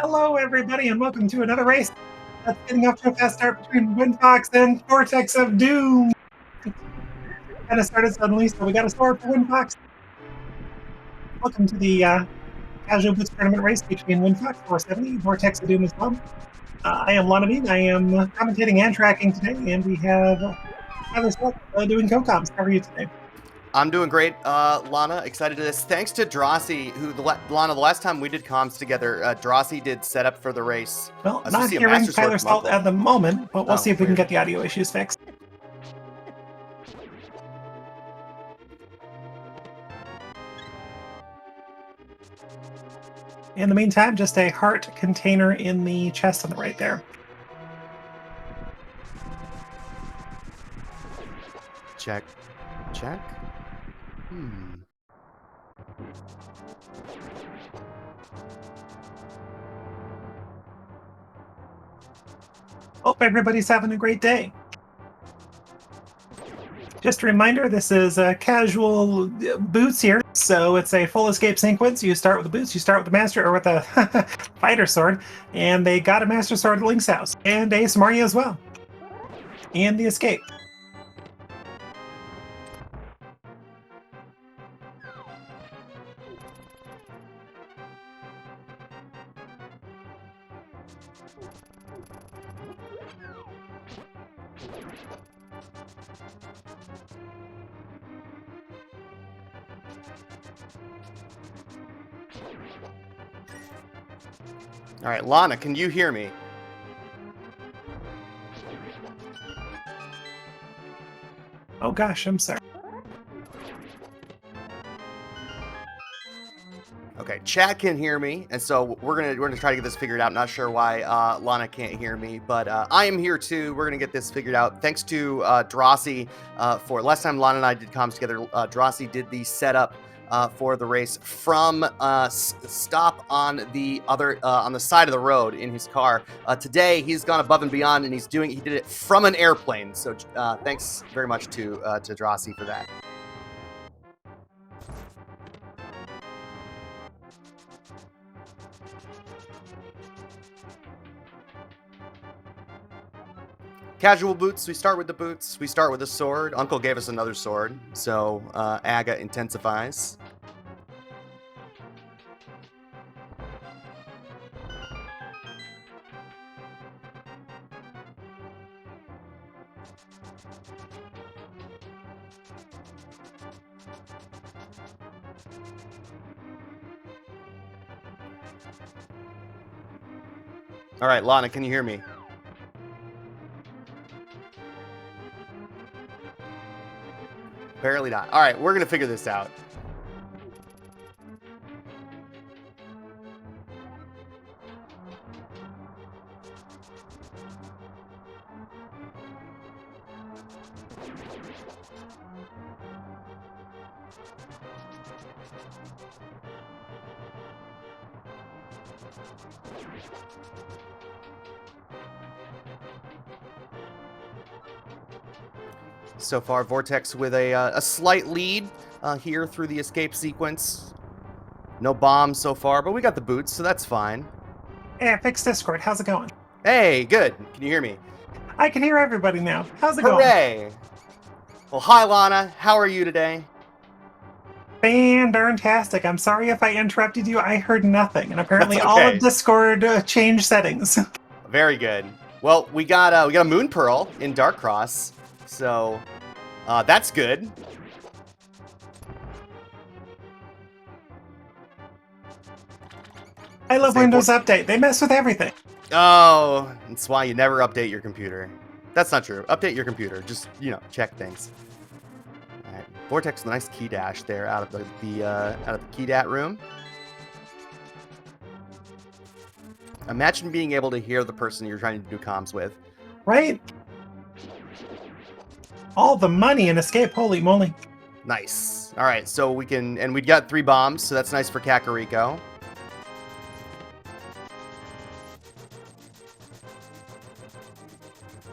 Hello, everybody, and welcome to another race that's getting off to a fast start between Windfox and Vortex of Doom. Kind of started suddenly, so we got a score for Windfox. Welcome to the Casual Boots Tournament race between windfox470, Vortex of Doom as well. I am Lana Bean. I am commentating and tracking today, and we have Tyler Sweat doing co-coms. How are you today? I'm doing great, Lana. Excited to this. Thanks to Drossi, who Lana, the last time we did comms together, Drossi did set up for the race. Well, not hearing Tyler Salt at the moment, but we'll see if we can get the audio issues fixed. In the meantime, just a heart container in the chest on the right there. Check. Check. Hope everybody's having a great day. Just a reminder, this is casual boots here, so it's a full escape sequence. You start with the boots, you start with the master, or with a fighter sword, and they got a master sword at Link's house, and a Smarty as well, and the escape. All right, Lana, can you hear me? Oh gosh, I'm sorry. Okay, chat can hear me, and so we're gonna try to get this figured out. Not sure why Lana can't hear me, but I am here too. We're gonna get this figured out. Thanks to Drossi for last time Lana and I did comms together. Drossi did the setup for the race from stop on the other on the side of the road in his car. Today he's gone above and beyond, and he did it from an airplane. So thanks very much to Drossi for that. Casual boots, we start with the boots. We start with a sword. Uncle gave us another sword, so Aga intensifies. All right, Lana, can you hear me? Apparently not. All right, we're going to figure this out. So far, Vortex with a slight lead here through the escape sequence. No bombs so far, but we got the boots, so that's fine. Hey, I fixed Discord. How's it going? Hey, good. Can you hear me? I can hear everybody now. How's it going? Hooray! Well, hi, Lana. How are you today? Fan-darn-tastic. I'm sorry if I interrupted you. I heard nothing, and apparently all of Discord changed settings. Very good. Well, we got a Moon Pearl in Dark Cross, so that's good. I love Windows Update. They mess with everything. Oh, that's why you never update your computer. That's not true. Update your computer. Just, check things. All right. Vortex with a nice key dash there out of the key dat room. Imagine being able to hear the person you're trying to do comms with. Right? All the money in escape. Holy moly. Nice. All right, so we got 3 bombs, so that's nice for Kakariko.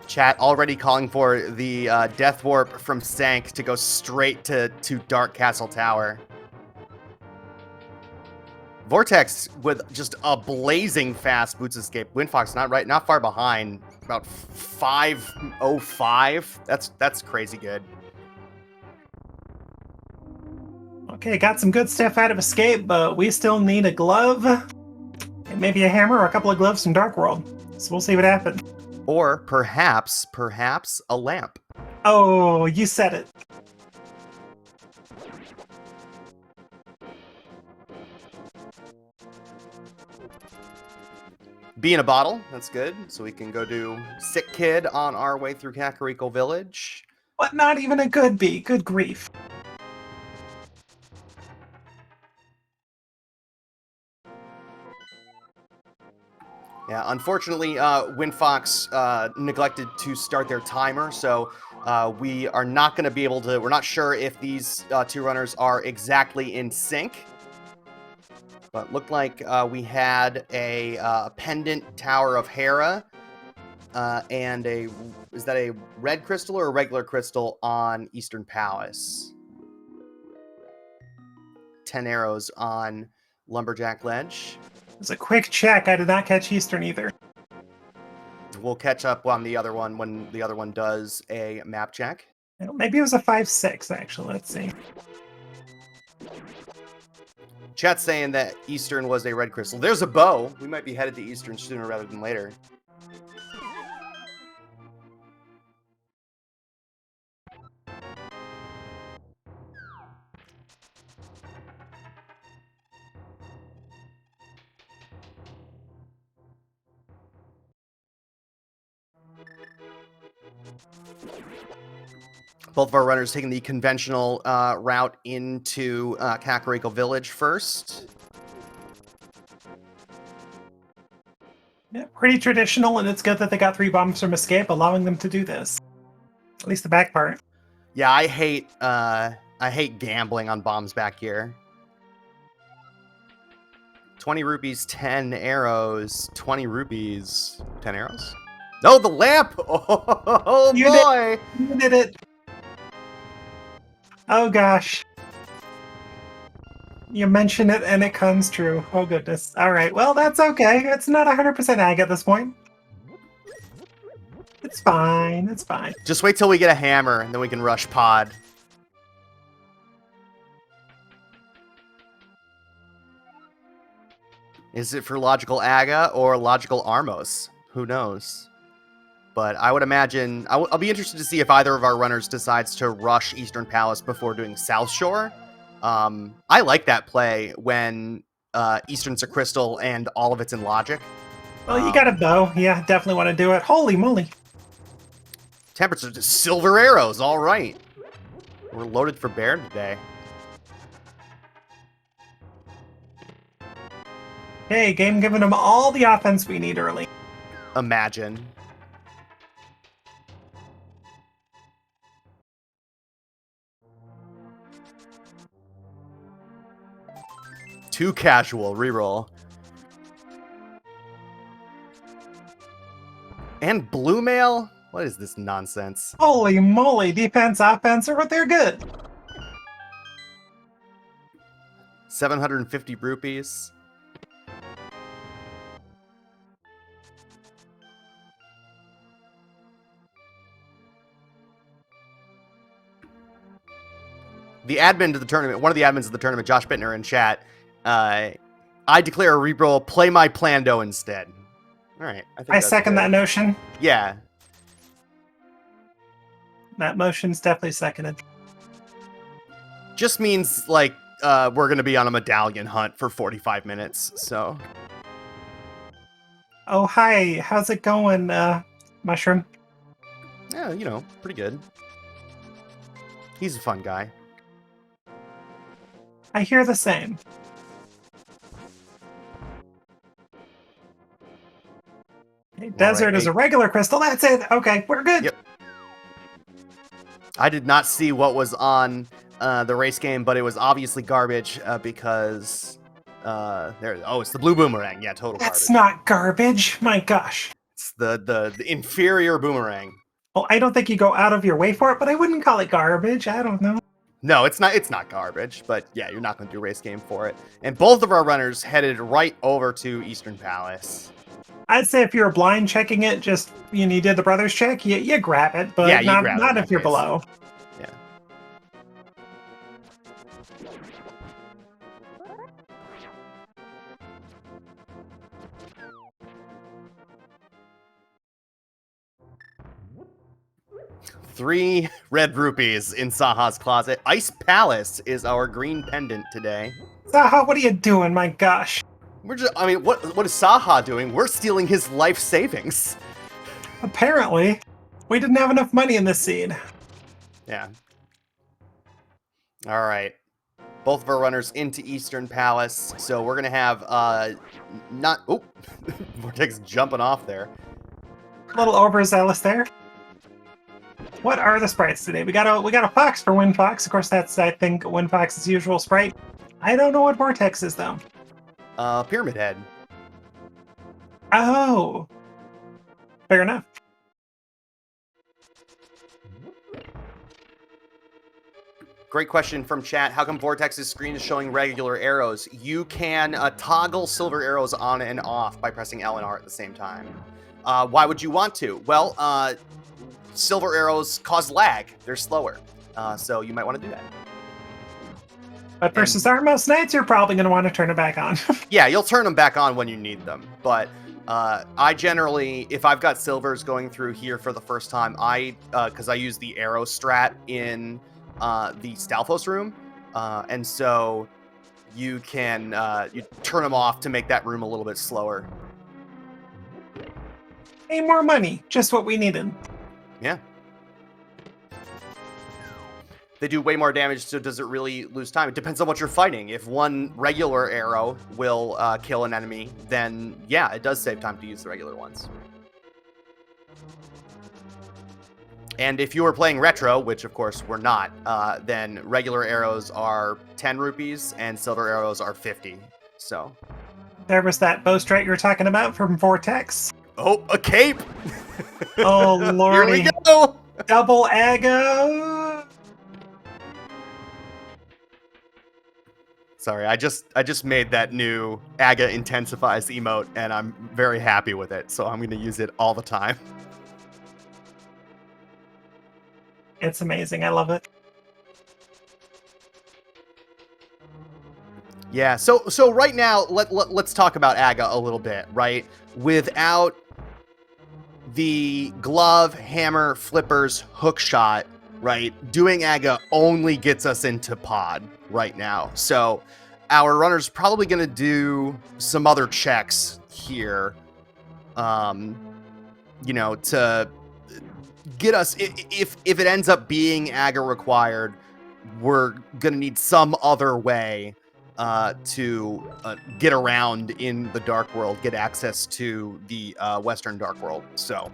Chat already calling for the Death Warp from Sank to go straight to Dark Castle Tower. Vortex with just a blazing fast boots escape. Windfox not far behind, about 5:05. That's crazy good. Okay, got some good stuff out of escape, but we still need a glove, and maybe a hammer or a couple of gloves from Dark World. So we'll see what happens. Or perhaps a lamp. Oh, you said it. Bee in a bottle, that's good. So we can go do Sick Kid on our way through Kakariko Village. What, not even a good bee? Good grief. Yeah, unfortunately, Windfox neglected to start their timer, so we are not going to be able to... We're not sure if these two runners are exactly in sync. But looked like we had a pendant Tower of Hera and a... Is that a red crystal or a regular crystal on Eastern Palace? 10 arrows on Lumberjack Ledge. It was a quick check. I did not catch Eastern either. We'll catch up on the other one when the other one does a map check. Maybe it was a 5-6, actually. Let's see. Chat's saying that Eastern was a red crystal. There's a bow. We might be headed to Eastern sooner rather than later. Both of our runners taking the conventional route into Kakariko Village first. Yeah, pretty traditional, and it's good that they got 3 bombs from escape, allowing them to do this. At least the back part. Yeah, I hate gambling on bombs back here. 20 rupees, 10 arrows. 20 rupees, 10 arrows? No, the lamp! Oh You boy! You did it! Oh gosh. You mention it and it comes true. Oh goodness. Alright, well that's okay. It's not 100% ag at this point. It's fine, it's fine. Just wait till we get a hammer and then we can rush pod. Is it for logical aga or logical armos? Who knows? But I would imagine... I'll be interested to see if either of our runners decides to rush Eastern Palace before doing South Shore. I like that play when Eastern's a crystal and all of it's in logic. Well, you got a bow. Yeah, definitely want to do it. Holy moly. Temperature to silver arrows. All right. We're loaded for bear today. Hey, game giving them all the offense we need early. Imagine. Too casual. Reroll. And blue mail? What is this nonsense? Holy moly, defense, offense, they're good. 750 rupees. The admin to the tournament, one of the admins of the tournament, Josh Bittner in chat, I declare a reroll, play my Plando instead. All right. I second that notion. Yeah. That motion's definitely seconded. Just means, like, we're going to be on a medallion hunt for 45 minutes, so. Oh, hi. How's it going, Mushroom? Yeah, you know, pretty good. He's a fun guy. I hear the same. Okay, desert is a regular crystal. That's it. Okay, we're good. Yep. I did not see what was on the race game, but it was obviously garbage because there. Oh, it's the blue boomerang. Yeah, total garbage. That's not garbage. My gosh. It's the inferior boomerang. Well, I don't think you go out of your way for it, but I wouldn't call it garbage. I don't know. No, it's not. It's not garbage, but yeah, you're not going to do a race game for it. And both of our runners headed right over to Eastern Palace. I'd say if you're blind checking it, just you did the brothers check, you grab it, but Yeah, you grab it in not that if you're case. below. Yeah. Three red rupees in Saha's closet. Ice Palace is our green pendant today. Saha, what are you doing? My gosh. We're just, I mean, what is Saha doing? We're stealing his life savings. Apparently, we didn't have enough money in this scene. Yeah. All right. Both of our runners into Eastern Palace. So we're going to have, oh, Vortex jumping off there. A little overzealous there. What are the sprites today? We got a fox for Windfox. Of course, that's, I think, Windfox's usual sprite. I don't know what Vortex is, though. Pyramid Head. Oh. Fair enough. Great question from chat. How come Vortex's screen is showing regular arrows? You can toggle silver arrows on and off by pressing L and R at the same time. Why would you want to? Well, silver arrows cause lag. They're slower. So you might want to do that. But versus Armos Knights, you're probably going to want to turn it back on. Yeah, you'll turn them back on when you need them. But I generally, if I've got silvers going through here for the first time, because I use the arrow strat in the Stalfos room, and so you can you turn them off to make that room a little bit slower. Hey, more money. Just what we needed. Yeah. They do way more damage, so does it really lose time? It depends on what you're fighting. If one regular arrow will kill an enemy, then yeah, it does save time to use the regular ones. And if you were playing retro, which of course we're not, then regular arrows are 10 rupees and silver arrows are 50. So there was that bow strike you were talking about from Vortex. Oh, a cape! Oh, lordy. Here we go! Double Aggo! Sorry, I just made that new Aga intensifies emote, and I'm very happy with it, so I'm going to use it all the time. It's amazing. I love it. Yeah, so right now, let's talk about Aga a little bit, right? Without the glove, hammer, flippers, hook shot, right? Doing Aga only gets us into pod right now. So our runner's probably going to do some other checks here, you know, to get us, if it ends up being Aga required, we're going to need some other way to get around in the Dark World, get access to the Western Dark World. So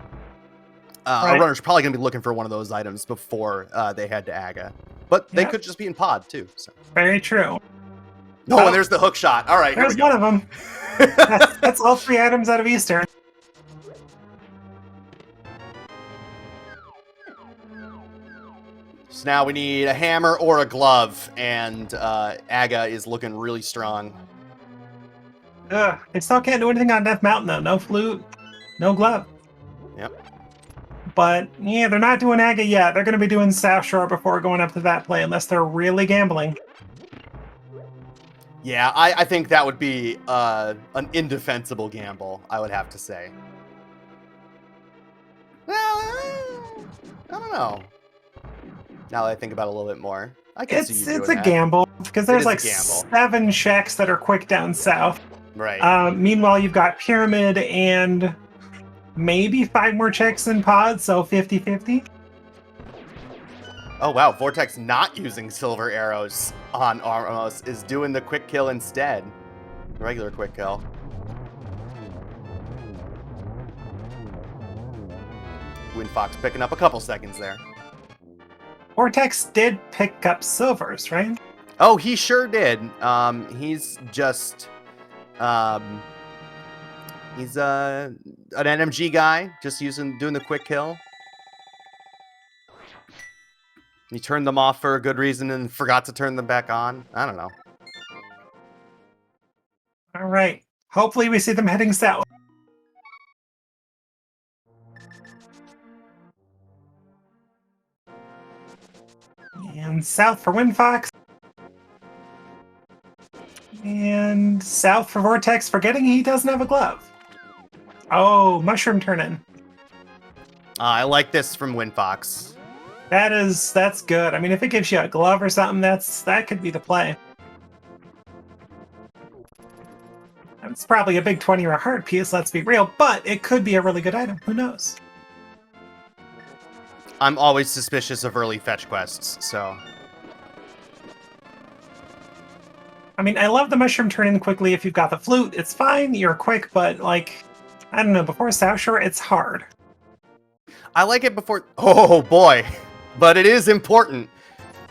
our runner's probably going to be looking for one of those items before they head to Aga. But they could just be in pod, too. So. Very true. Oh, and there's the hook shot. All right, there's one of them. That's all 3 items out of Eastern. So now we need a hammer or a glove, and Aga is looking really strong. Ugh, they still can't do anything on Death Mountain, though. No flute, no glove. Yep. But, yeah, they're not doing Aga yet. They're going to be doing South Shore before going up to that play, unless they're really gambling. Yeah, I think that would be an indefensible gamble, I would have to say. Well, I don't know. Now that I think about it a little bit more, I can see you doing It's a that. gamble, because there's like 7 checks that are quick down south. Right. Meanwhile, you've got Pyramid and maybe 5 more checks in pod, so 50-50. Oh, wow. Vortex not using silver arrows on Armos is doing the quick kill instead. The regular quick kill. Windfox picking up a couple seconds there. Vortex did pick up silvers, right? Oh, he sure did. He's just... he's an NMG guy, just doing the quick kill. You turned them off for a good reason and forgot to turn them back on. I don't know. All right. Hopefully we see them heading south. And south for Windfox. And south for Vortex, forgetting he doesn't have a glove. Oh, mushroom turn-in. I like this from Windfox. That's good. I mean, if it gives you a glove or something, that could be the play. It's probably a big 20 or a heart piece, let's be real, but it could be a really good item. Who knows? I'm always suspicious of early fetch quests, so... I mean, I love the mushroom turn-in quickly. If you've got the flute, it's fine. You're quick, but, like, I don't know. Before South Shore, it's hard. I like it before... Oh, boy. But it is important.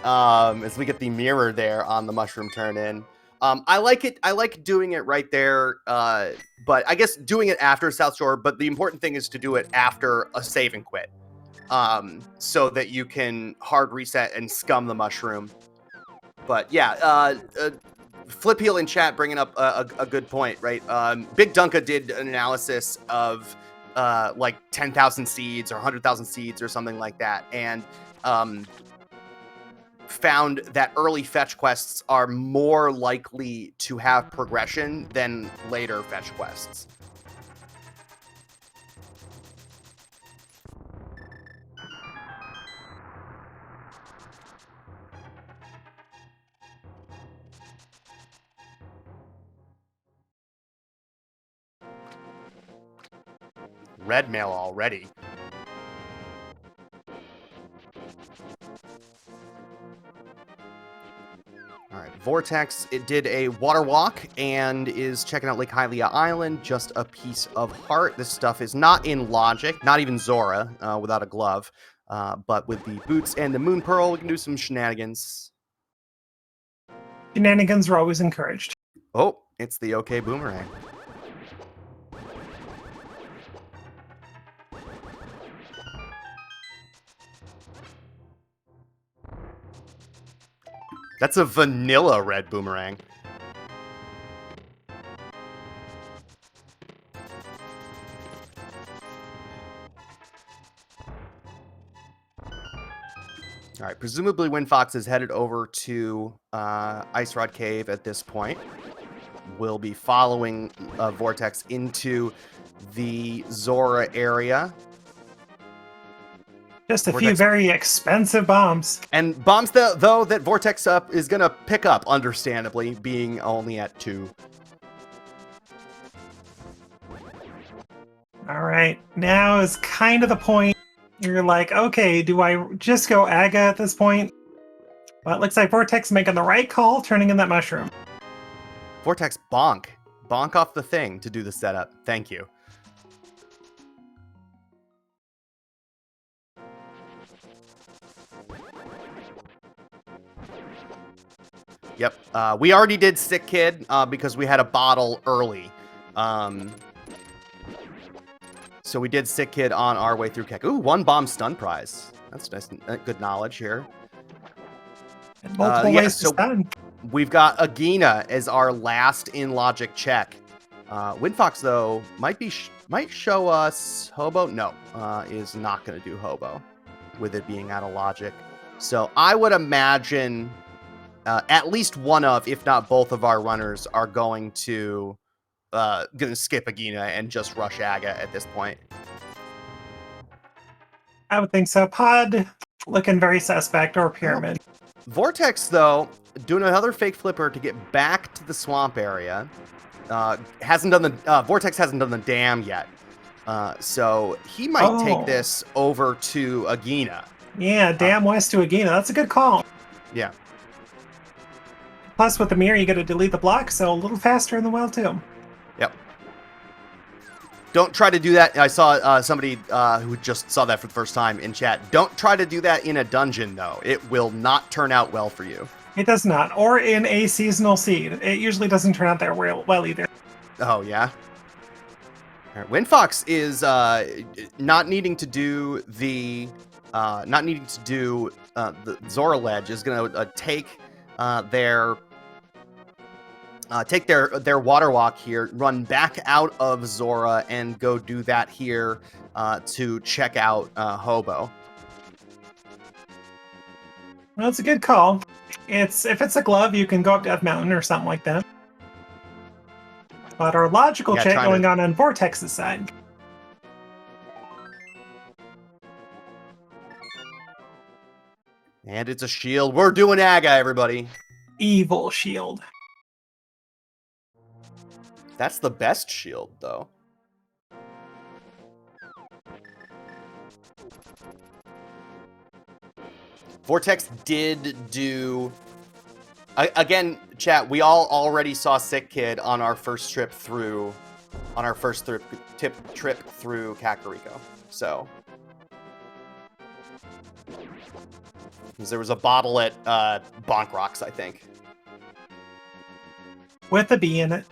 As we get the mirror there on the mushroom turn-in. I like it. I like doing it right there. But I guess doing it after South Shore. But the important thing is to do it after a save and quit. So that you can hard reset and scum the mushroom. But yeah, Flip Heel in chat bringing up a good point, right? Big Dunka did an analysis of like 10,000 seeds or 100,000 seeds or something like that, and found that early fetch quests are more likely to have progression than later fetch quests. Red mail already. All right, Vortex, it did a water walk and is checking out Lake Hylia Island, just a piece of heart. This stuff is not in Logic, not even Zora without a glove, but with the boots and the Moon Pearl, we can do some shenanigans. Shenanigans are always encouraged. Oh, it's the OK Boomerang. That's a vanilla red boomerang. All right, presumably Windfox is headed over to Ice Rod Cave at this point. We'll be following Vortex into the Zora area. Just a few very expensive bombs. And bombs, though, that Vortex is going to pick up, understandably, being only at 2. All right. Now is kind of the point. You're like, okay, do I just go Aga at this point? Well, it looks like Vortex making the right call, turning in that mushroom. Vortex, bonk. Bonk off the thing to do the setup. Thank you. Yep. We already did Sick Kid because we had a bottle early. So we did Sick Kid on our way through Keck. Ooh, 1 bomb stun prize. That's nice, good knowledge here. Multiple ways to stun. We've got Agina as our last in Logic check. Windfox, though, might show us Hobo. No, is not going to do Hobo with it being out of Logic. So I would imagine at least one of, if not both of our runners are going to skip Agina and just rush Aga at this point. I would think so. Pod looking very suspect, or Pyramid. Vortex, though, doing another fake flipper to get back to the swamp area. Vortex hasn't done the dam yet. So he might take this over to Agina. Yeah, dam west to Agina. That's a good call. Yeah. Plus, with the mirror, you got to delete the block, so a little faster in the well, too. Yep. Don't try to do that. I saw somebody who just saw that for the first time in chat. Don't try to do that in a dungeon, though. It will not turn out well for you. It does not. Or in a seasonal seed. It usually doesn't turn out there well either. Oh, yeah? All right. Windfox is not needing to do the the Zora ledge is going to take their water walk here, run back out of Zora, and go do that here to check out Hobo. Well, it's a good call. If it's a glove, you can go up Death Mountain or something like that. But our logical check going on Vortex's side. And it's a shield. We're doing Aga, everybody. Evil shield. That's the best shield, though. Vortex did do... Again, chat, we all already saw Sick Kid on our first trip through... trip through Kakariko. So... because there was a bottle at Bonk Rocks, I think. With a bee in it.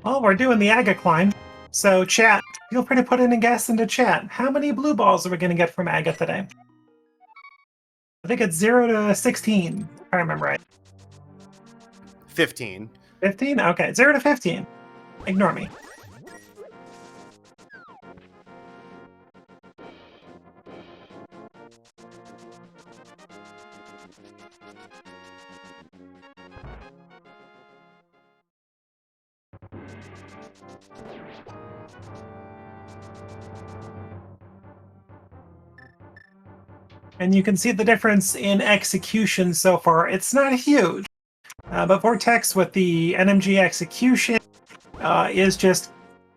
Well, we're doing the Aga climb. So, chat, feel free to put in a guess into chat. How many blue balls are we going to get from Aga today? I think it's 0 to 16, if I remember right. 15. 15? Okay, 0 to 15. Ignore me. And you can see the difference in execution so far. It's not huge, but Vortex with the NMG execution is just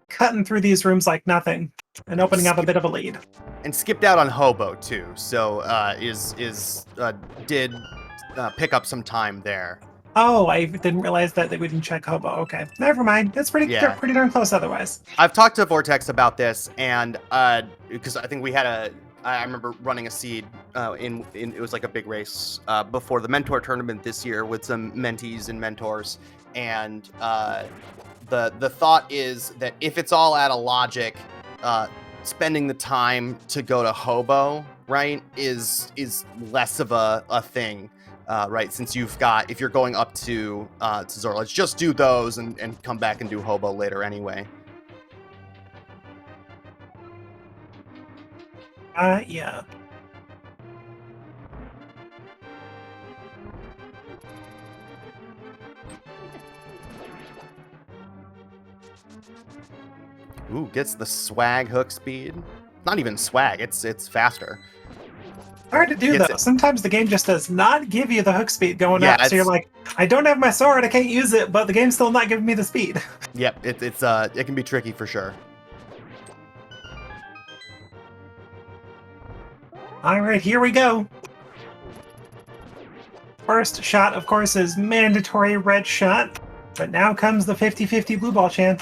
cutting through these rooms like nothing and opening up a bit of a lead. And skipped out on Hobo too, so did pick up some time there. Oh, I didn't realize that we didn't check Hobo. Okay, never mind. That's pretty darn close otherwise. I've talked to Vortex about this, and because I think we had I remember running a seed in it was like a big race before the mentor tournament this year with some mentees and mentors, and the thought is that if it's all out of logic, spending the time to go to Hobo, right, is less of a thing, right? Since if you're going up to Zora, let's just do those and come back and do Hobo later anyway. Yeah. Ooh, gets the swag hook speed. Not even swag, it's faster. Hard to do, though. Sometimes the game just does not give you the hook speed going up, so you're like, I don't have my sword, I can't use it, but the game's still not giving me the speed. Yep, it can be tricky for sure. All right, here we go. First shot, of course, is mandatory red shot, but now comes the 50-50 blue ball chance.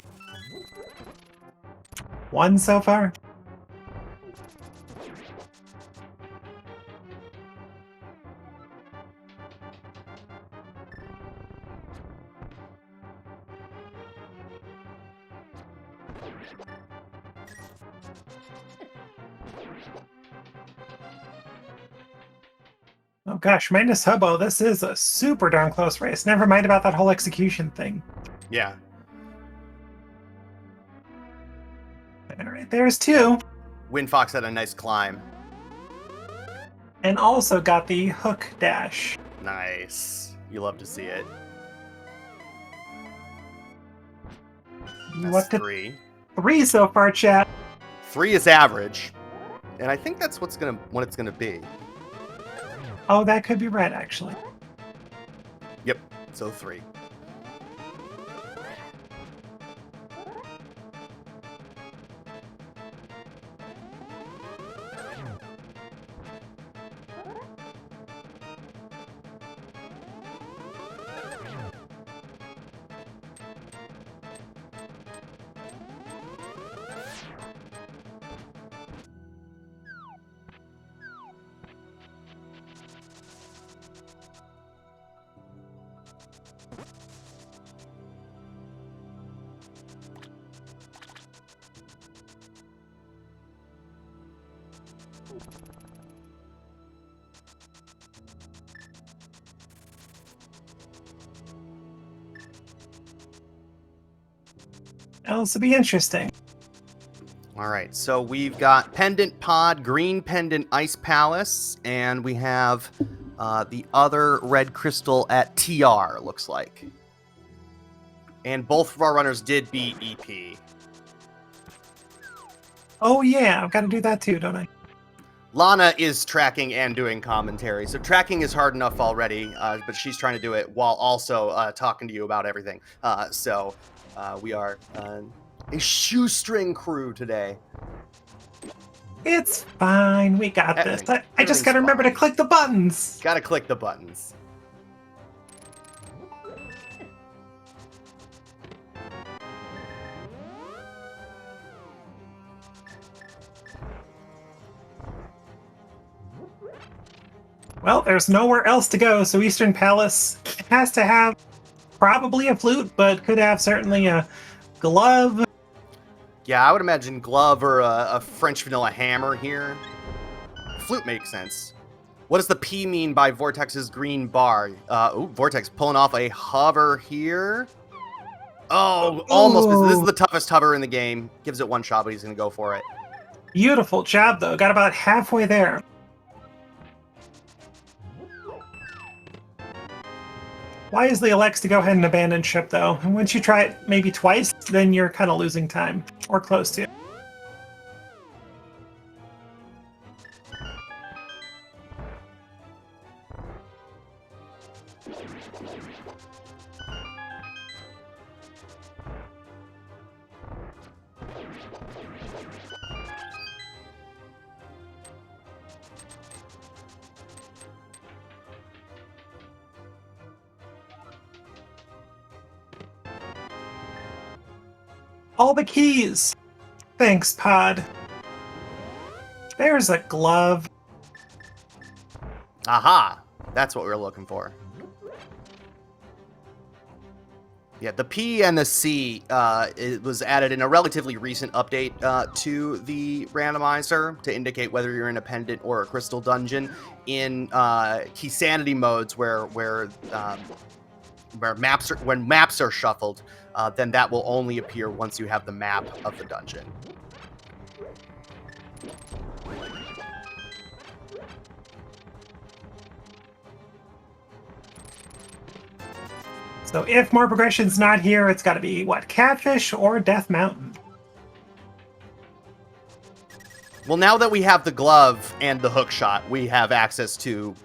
One so far. Oh gosh, minus Hobo, this is a super darn close race. Never mind about that whole execution thing. Yeah. Alright, there's two. Windfox had a nice climb. And also got the hook dash. Nice. You love to see it. That's three. 3 so far, chat. 3 is average. And I think that's what it's gonna be. Oh, that could be right, actually. Yep, so 3. This will be interesting. All right, so we've got Pendant Pod, Green Pendant Ice Palace, and we have the other red crystal at TR, looks like. And both of our runners did beat EP. Oh yeah, I've got to do that too, don't I? Lana is tracking and doing commentary. So tracking is hard enough already, but she's trying to do it while also talking to you about everything. So we are a shoestring crew today. It's fine. We got this. I just got to remember to click the buttons. Got to click the buttons. Well, there's nowhere else to go, so Eastern Palace has to have probably a flute, but could have certainly a glove. Yeah, I would imagine glove or a French vanilla hammer here. Flute makes sense. What does the P mean by Vortex's green bar? Ooh, Vortex pulling off a hover here. Oh, almost. Ooh. This is the toughest hover in the game. Gives it one shot, but he's going to go for it. Beautiful job, though. Got about halfway there. Wisely elects to go ahead and abandon ship, though. And once you try it maybe twice, then you're kind of losing time. Or close to. All the keys! Thanks, Pod. There's a glove. Aha! That's what we were looking for. Yeah, the P and the C it was added in a relatively recent update to the randomizer to indicate whether you're in a pendant or a crystal dungeon in key sanity modes when maps are shuffled. Then that will only appear once you have the map of the dungeon. So if more progression's not here, it's got to be, what, Catfish or Death Mountain? Well, now that we have the glove and the hook shot, we have access to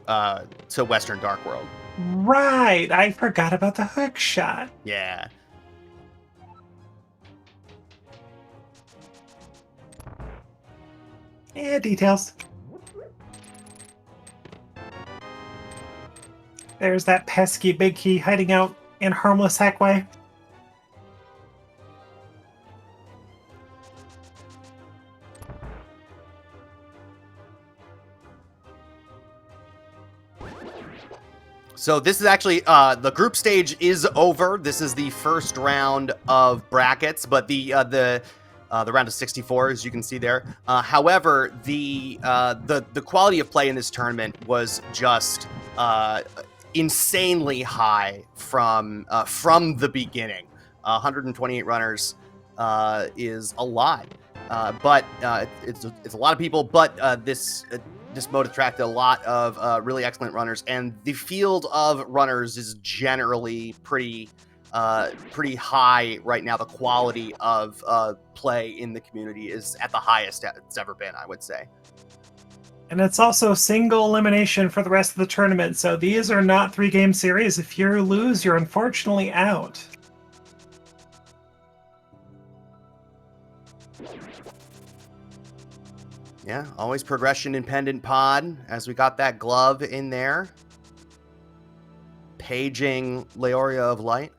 Western Dark World. Right, I forgot about the hook shot. Yeah. Yeah, details. There's that pesky big key hiding out in harmless hackway. So this is actually, the group stage is over. This is the first round of brackets, but the round of 64, as you can see there. However, the quality of play in this tournament was just insanely high from the beginning. 128 runners is a lot, but it's a lot of people. But this mode attracted a lot of really excellent runners, and the field of runners is generally pretty high right now. The quality of play in the community is at the highest it's ever been, I would say. And it's also single elimination for the rest of the tournament, so these are not 3-game series. If you lose, you're unfortunately out. Yeah, always progression in Pendant Pod, as we got that glove in there. Paging Leoria of Light.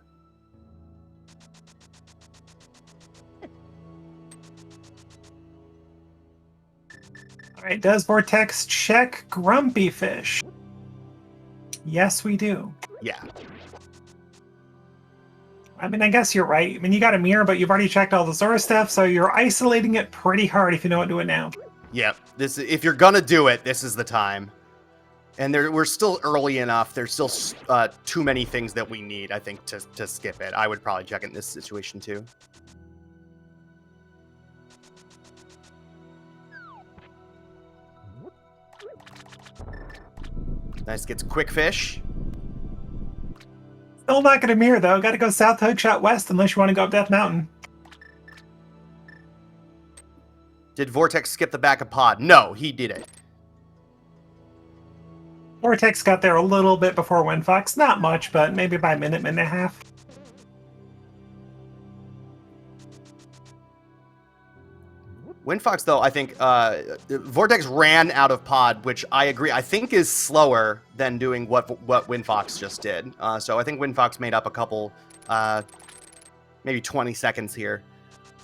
Alright, does Vortex check Grumpy Fish? Yes, we do. Yeah. I mean, I guess you're right. I mean, you got a mirror, but you've already checked all the Zora stuff, so you're isolating it pretty hard if you know what to do it now. Yep. If you're gonna do it, this is the time. And we're still early enough. There's still too many things that we need, I think, to skip it. I would probably check it in this situation, too. Nice, gets quick fish. Still not going to mirror, though. Got to go south, hookshot west, unless you want to go up Death Mountain. Did Vortex skip the back of pod? No, he did it. Vortex got there a little bit before windfox. Not much, but maybe by a minute and a half. windfox, though, I think Vortex ran out of pod, which I agree. I think is slower than doing what windfox just did. So I think windfox made up a couple, maybe 20 seconds here.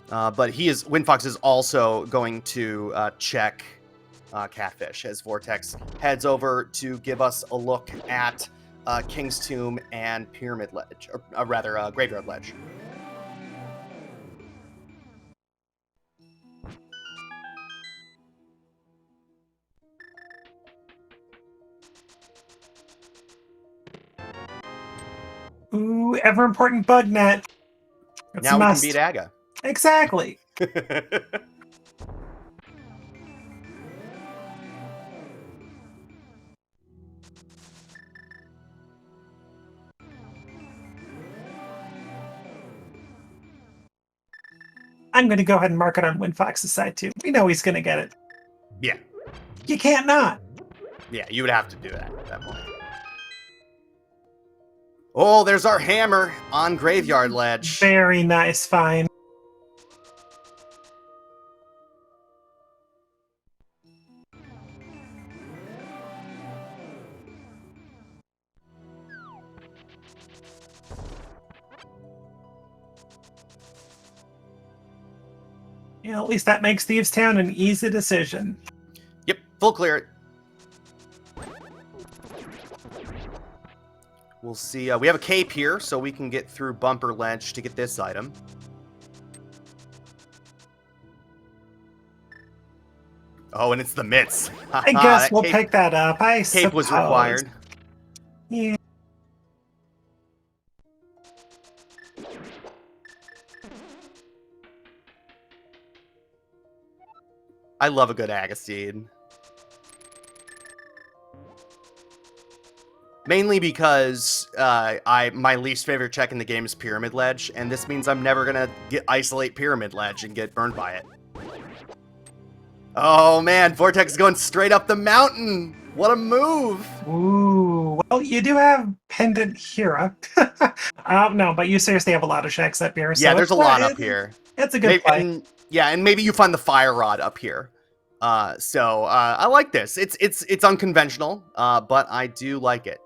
But windfox is also going to check catfish as Vortex heads over to give us a look at King's Tomb and Pyramid Ledge, or rather Graveyard Ledge. Ooh, ever important bug net. That's now we can beat Aga. Exactly. I'm going to go ahead and mark it on windfox's side, too. We know he's going to get it. Yeah. You can't not. Yeah, you would have to do that at that point. Oh, there's our hammer on Graveyard Ledge. Very nice find. Yeah, at least that makes Thieves Town an easy decision. Yep, full clear it. We'll see. We have a cape here, so we can get through Bumper Ledge to get this item. Oh, and it's the mitts. I guess we'll pick that up. Cape was required. Yeah. I love a good Agaseed. Mainly because my least favorite check in the game is Pyramid Ledge, and this means I'm never gonna isolate Pyramid Ledge and get burned by it. Oh man, Vortex is going straight up the mountain! What a move! Ooh, well, you do have Pendant Hera. No, but you seriously have a lot of shacks up here. So yeah, there's a lot up here. It's a good play. And maybe you find the Fire Rod up here. So I like this. It's unconventional, but I do like it.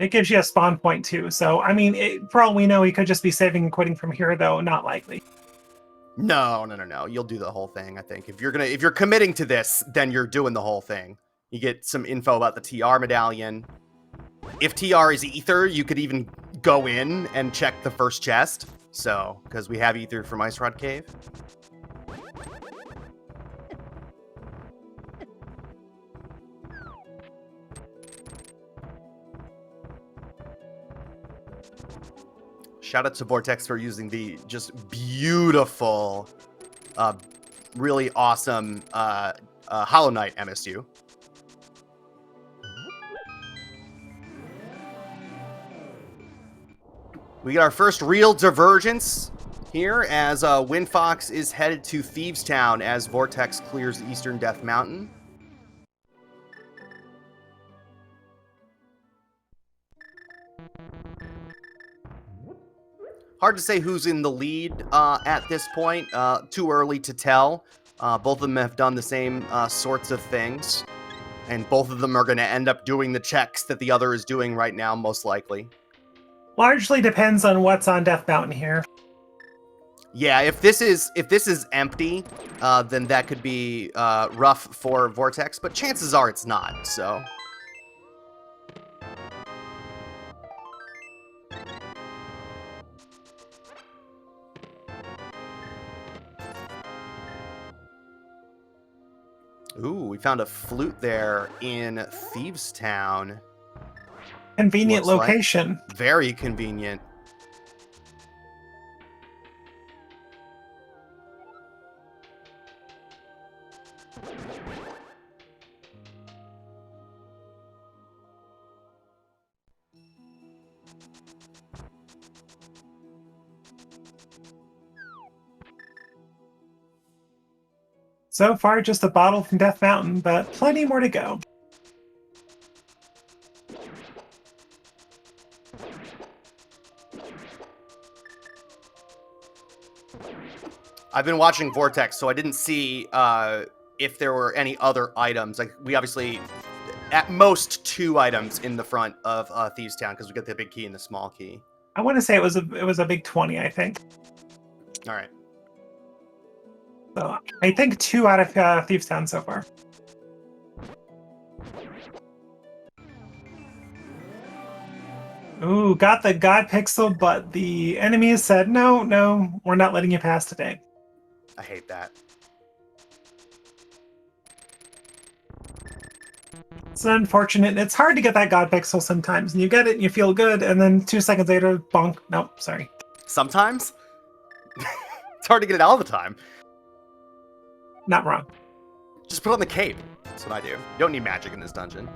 It gives you a spawn point too. So I mean, for all we know, he could just be saving and quitting from here, though. Not likely. No. You'll do the whole thing. I think if you're committing to this, then you're doing the whole thing. You get some info about the TR medallion. If TR is Ether, you could even go in and check the first chest. So because we have Ether from Ice Rod Cave. Shout out to Vortex for using the just beautiful, really awesome Hollow Knight MSU. We get our first real divergence here as windfox is headed to Thieves Town as Vortex clears Eastern Death Mountain. Hard to say who's in the lead at this point. Too early to tell. Both of them have done the same sorts of things. And both of them are going to end up doing the checks that the other is doing right now, most likely. Largely depends on what's on Death Mountain here. Yeah, if this is empty, then that could be rough for Vortex. But chances are it's not, so... Ooh, found a flute there in Thieves Town. Convenient Looks like. location. Very convenient. So far, just a bottle from Death Mountain, but plenty more to go. I've been watching Vortex, so I didn't see if there were any other items. Like, we obviously, at most 2 items in the front of Thieves Town, because we got the big key and the small key. I want to say it was a big 20, I think. All right. So I think 2 out of Thieves Town so far. Ooh, got the God Pixel, but the enemies said, no, we're not letting you pass today. I hate that. It's unfortunate. It's hard to get that God Pixel sometimes, and you get it and you feel good, and then 2 seconds later, bonk. Nope, sorry. Sometimes? It's hard to get it all the time. Not wrong. Just put on the cape. That's what I do. You don't need magic in this dungeon.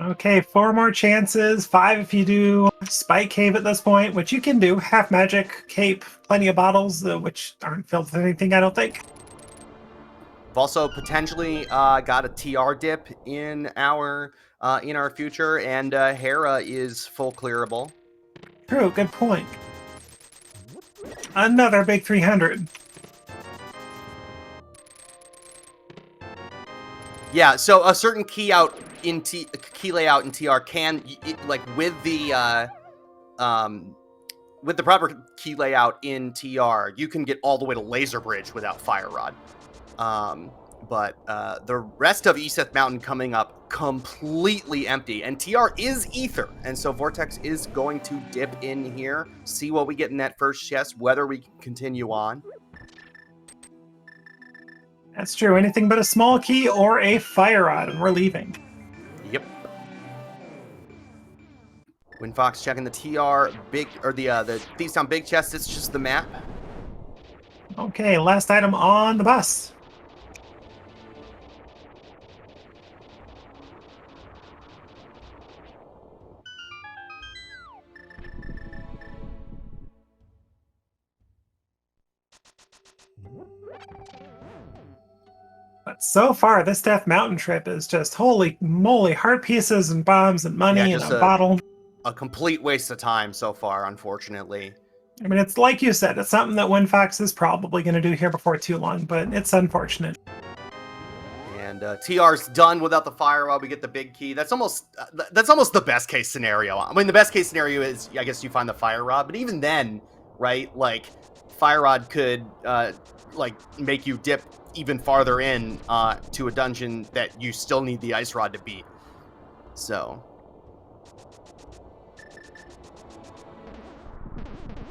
Okay, 4 more chances. 5 if you do Spike Cave at this point, which you can do. Half magic, cape, plenty of bottles, which aren't filled with anything, I don't think. We've also potentially got a TR dip in our future, and Hera is full clearable. True, good point. Another big 300. Yeah, so a certain key layout in TR can, like, with the proper key layout in TR, you can get all the way to Laser Bridge without Fire Rod. But the rest of East Mountain coming up completely empty, and TR is Ether, and so Vortex is going to dip in here, see what we get in that first chest, whether we can continue on. That's true. Anything but a small key or a Fire Rod, and we're leaving. Yep. Windfox checking the TR big, or the Thieves Town big chest. It's just the map. Okay, last item on the bus. But so far, this Death Mountain trip is just holy moly, heart pieces and bombs and money and a bottle. A complete waste of time so far, unfortunately. I mean, it's like you said, it's something that Windfox is probably going to do here before too long, but it's unfortunate. And TR's done without the Fire Rod. We get the big key. That's almost the best case scenario. I mean, the best case scenario is, I guess, you find the Fire Rod, but even then, right? Like, Fire Rod could like make you dip even farther in to a dungeon that you still need the Ice Rod to beat. So.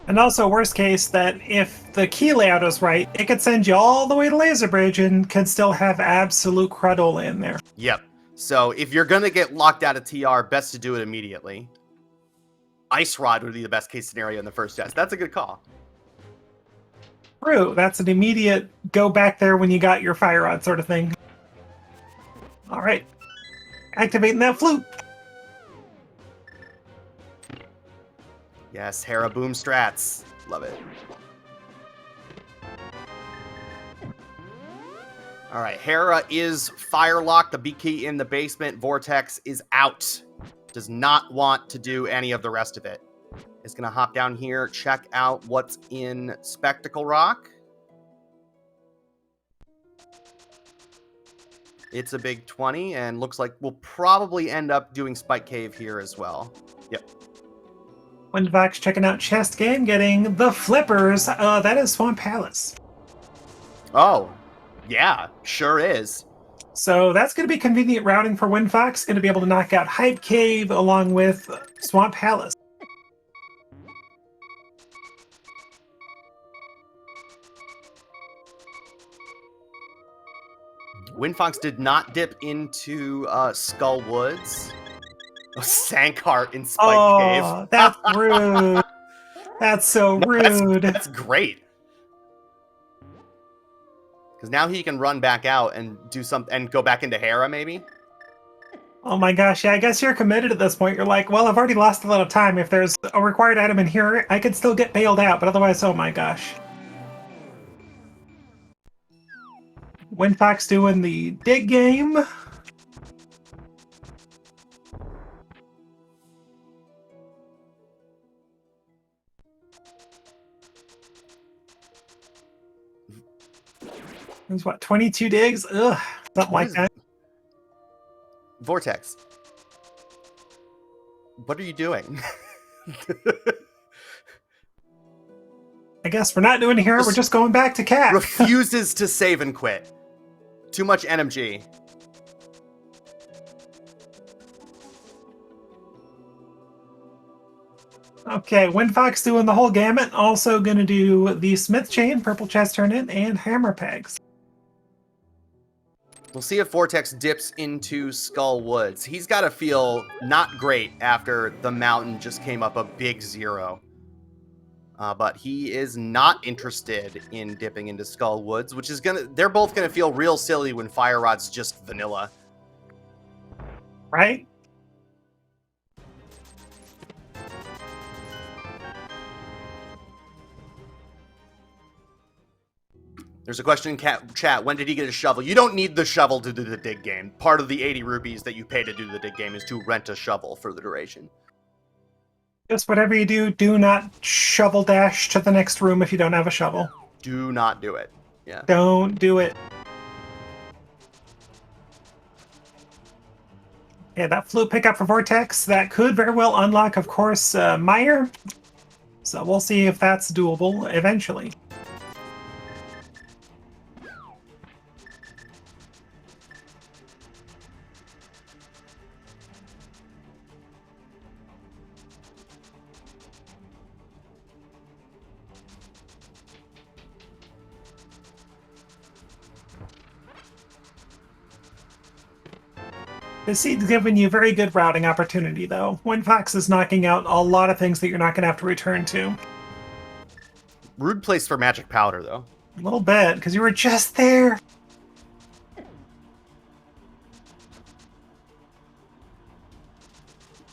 And also, worst case, that if the key layout is right, it could send you all the way to Laser Bridge and could still have absolute cradola in there. Yep. So if you're going to get locked out of TR, best to do it immediately. Ice Rod would be the best case scenario in the first test. That's a good call. True. That's an immediate go back there when you got your Fire Rod sort of thing. All right. Activating that flute. Yes, Hera boom strats. Love it. All right, Hera is fire locked. The B key in the basement. Vortex is out. Does not want to do any of the rest of it. It's going to hop down here, check out what's in Spectacle Rock. It's a big 20, and looks like we'll probably end up doing Spike Cave here as well. Yep. Windfox checking out chest game, getting the flippers. That is Swamp Palace. Oh, yeah, sure is. So that's going to be convenient routing for Windfox. Going to be able to knock out Hype Cave along with Swamp Palace. Windfox did not dip into Skull Woods. Oh, Sankart in Spike Cave. Oh, that's rude. That's so rude. That's great. Because now he can run back out and do something and go back into Hera, maybe? Oh my gosh, yeah, I guess you're committed at this point. You're like, well, I've already lost a lot of time. If there's a required item in here, I could still get bailed out, but otherwise, oh my gosh. Windfox doing the dig game. There's what, 22 digs? Ugh, something like that. Vortex. What are you doing? I guess we're not doing it here. We're just going back to cat. Refuses to save and quit. Too much NMG. Okay, Windfox doing the whole gamut. Also going to do the Smith Chain, Purple Chest Tournament, and Hammer Pegs. We'll see if Vortex dips into Skull Woods. He's got to feel not great after the mountain just came up a big 0. But he is not interested in dipping into Skull Woods, which is they're both gonna feel real silly when Fire Rod's just vanilla. Right? There's a question in chat, when did he get a shovel? You don't need the shovel to do the dig game. Part of the 80 rupees that you pay to do the dig game is to rent a shovel for the duration. Just whatever you do, do not shovel dash to the next room if you don't have a shovel. Do not do it. Yeah. Don't do it. Yeah, that flute pickup for Vortex, that could very well unlock, of course, Meyer. So we'll see if that's doable eventually. This seed's giving you a very good routing opportunity, though. Windfox is knocking out a lot of things that you're not going to have to return to. Rude place for magic powder, though. A little bit, because you were just there.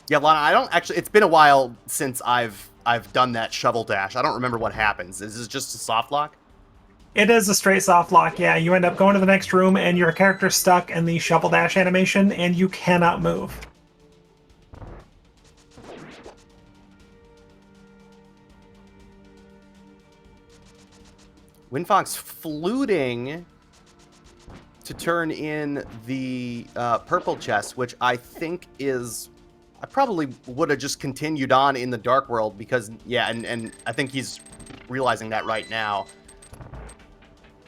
Yeah, Lana, I don't actually... It's been a while since I've done that shovel dash. I don't remember what happens. Is this just a soft lock? It is a straight soft lock, yeah. You end up going to the next room, and your character's stuck in the shovel dash animation, and you cannot move. Windfox fluting to turn in the purple chest, which I think is... I probably would have just continued on in the Dark World because, yeah, and I think he's realizing that right now.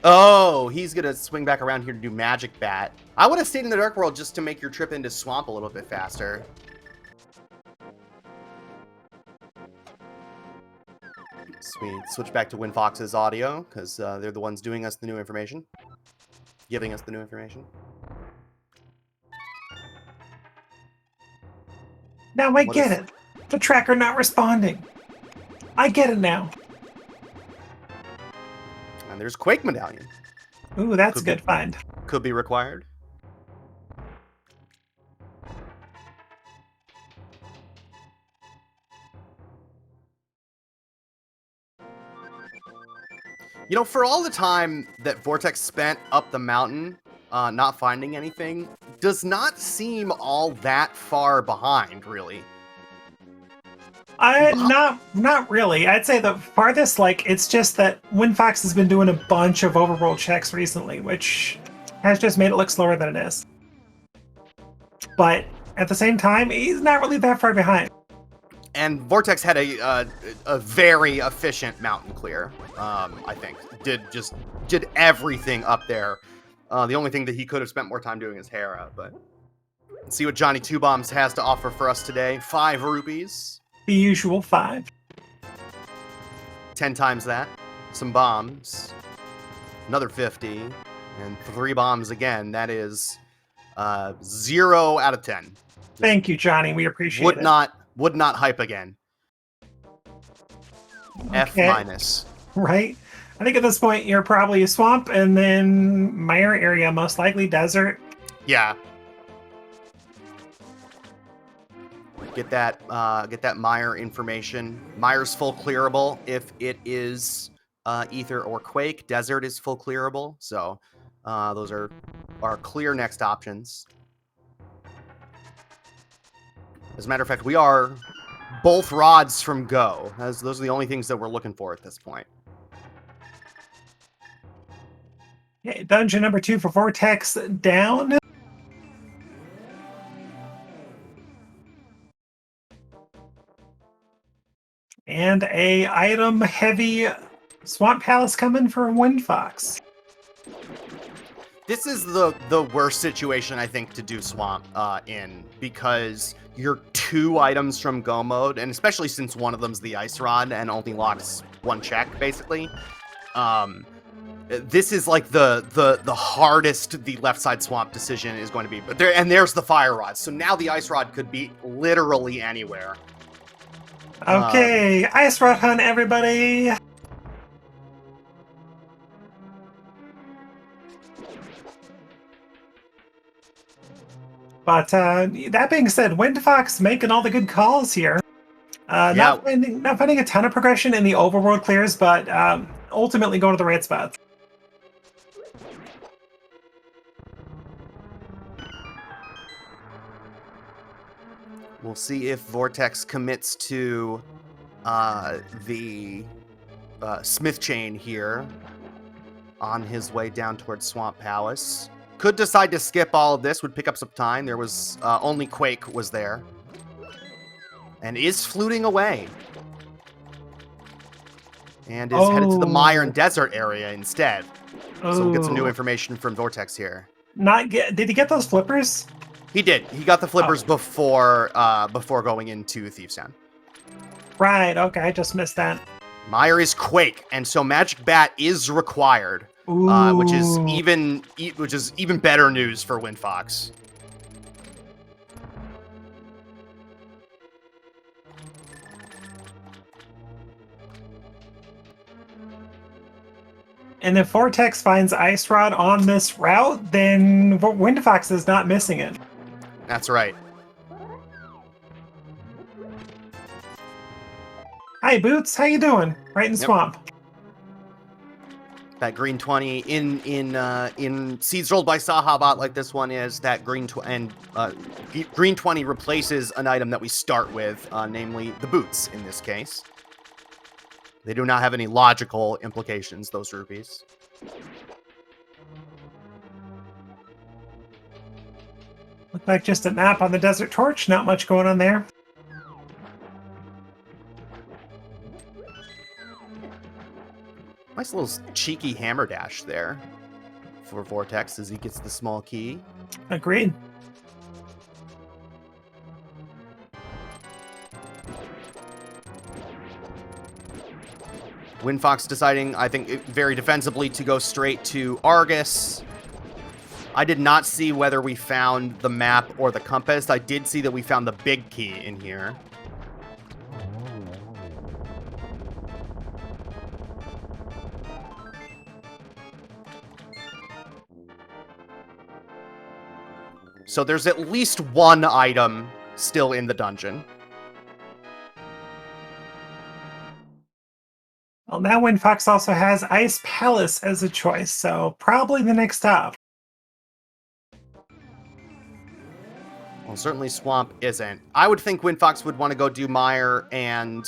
Oh, he's going to swing back around here to do Magic Bat. I would have stayed in the Dark World just to make your trip into Swamp a little bit faster. Sweet. Switch back to Windfox's audio, because they're the ones doing us the new information. Giving us the new information. Now I get it. The tracker not responding. I get it now. And there's Quake Medallion. Ooh, that's a good find. Could be required. You know, for all the time that Vortex spent up the mountain, not finding anything, does not seem all that far behind, really. Not really. I'd say the farthest, it's just that Windfox has been doing a bunch of overworld checks recently, which has just made it look slower than it is. But at the same time, he's not really that far behind. And Vortex had a very efficient mountain clear, I think. Did everything up there. The only thing that he could have spent more time doing is Hera, but... Let's see what Johnny Two Bombs has to offer for us today. 5 rupees. The usual 5. 10 times that. Some bombs. Another 50. And 3 bombs again. That is 0 out of 10. Thank you, Johnny. We appreciate Would it. would not hype again. Okay. F-. Right? I think at this point you're probably a swamp and then mire area, most likely desert. Yeah. Get that mire information. Mire's full clearable if it is ether or quake. Desert is full clearable. So those are our clear next options. As a matter of fact, we are both rods from go. Those are the only things that we're looking for at this point. Okay, dungeon number 2 for Vortex down. And a item heavy swamp palace coming for Windfox. This is the worst situation, I think, to do swamp in, because you're 2 items from go mode, and especially since one of them's the ice rod and only locks 1 check, basically. This is like the hardest the left side swamp decision is going to be. But there's the fire rod, so now the ice rod could be literally anywhere. Okay, ice rod hunt, everybody. But that being said, Windfox making all the good calls here. Not finding a ton of progression in the overworld clears, but ultimately going to the right spots. We'll see if Vortex commits to the Smith chain here on his way down towards Swamp Palace. Could decide to skip all of this, would pick up some time. There was only Quake was there. And is fluting away. And is headed to the Mire and Desert area instead. So we'll get some new information from Vortex here. Did he get those flippers? He did. He got the flippers before going into Thieves Town. Right, okay, I just missed that. Mire is Quake, and so Magic Bat is required, which is even better news for Windfox. And if Vortex finds Ice Rod on this route, then Windfox is not missing it. That's right. Hi, Boots. How you doing? Right in Swamp. That green 20 in Seeds Rolled by Sahabot, like this one is, that green 20 replaces an item that we start with, namely the boots in this case. They do not have any logical implications, those rupees. Look like just a map on the Desert Torch. Not much going on there. Nice little cheeky hammer dash there for Vortex as he gets the small key. Agreed. Windfox deciding, I think, very defensively to go straight to Argus. I did not see whether we found the map or the compass. I did see that we found the big key in here. So there's at least one item still in the dungeon. Well, now Windfox also has Ice Palace as a choice, so probably the next stop. Well, certainly Swamp isn't. I would think Windfox would want to go do Mire and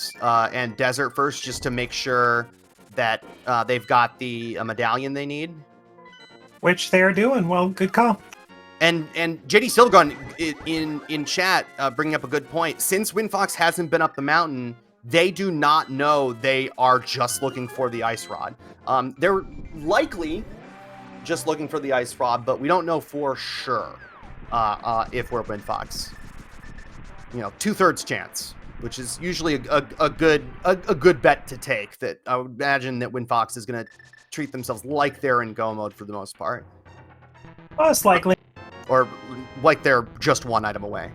Desert first, just to make sure that they've got the medallion they need. Which they're doing. Well, good call. And JD Silvergun in chat bringing up a good point. Since Windfox hasn't been up the mountain, they do not know they are just looking for the ice rod. They're likely just looking for the ice rod, but we don't know for sure if we're Windfox. You know, 2/3 chance, which is usually a good bet to take. That I would imagine that Windfox is going to treat themselves like they're in go mode for the most part. Most likely. Or like they're just one item away.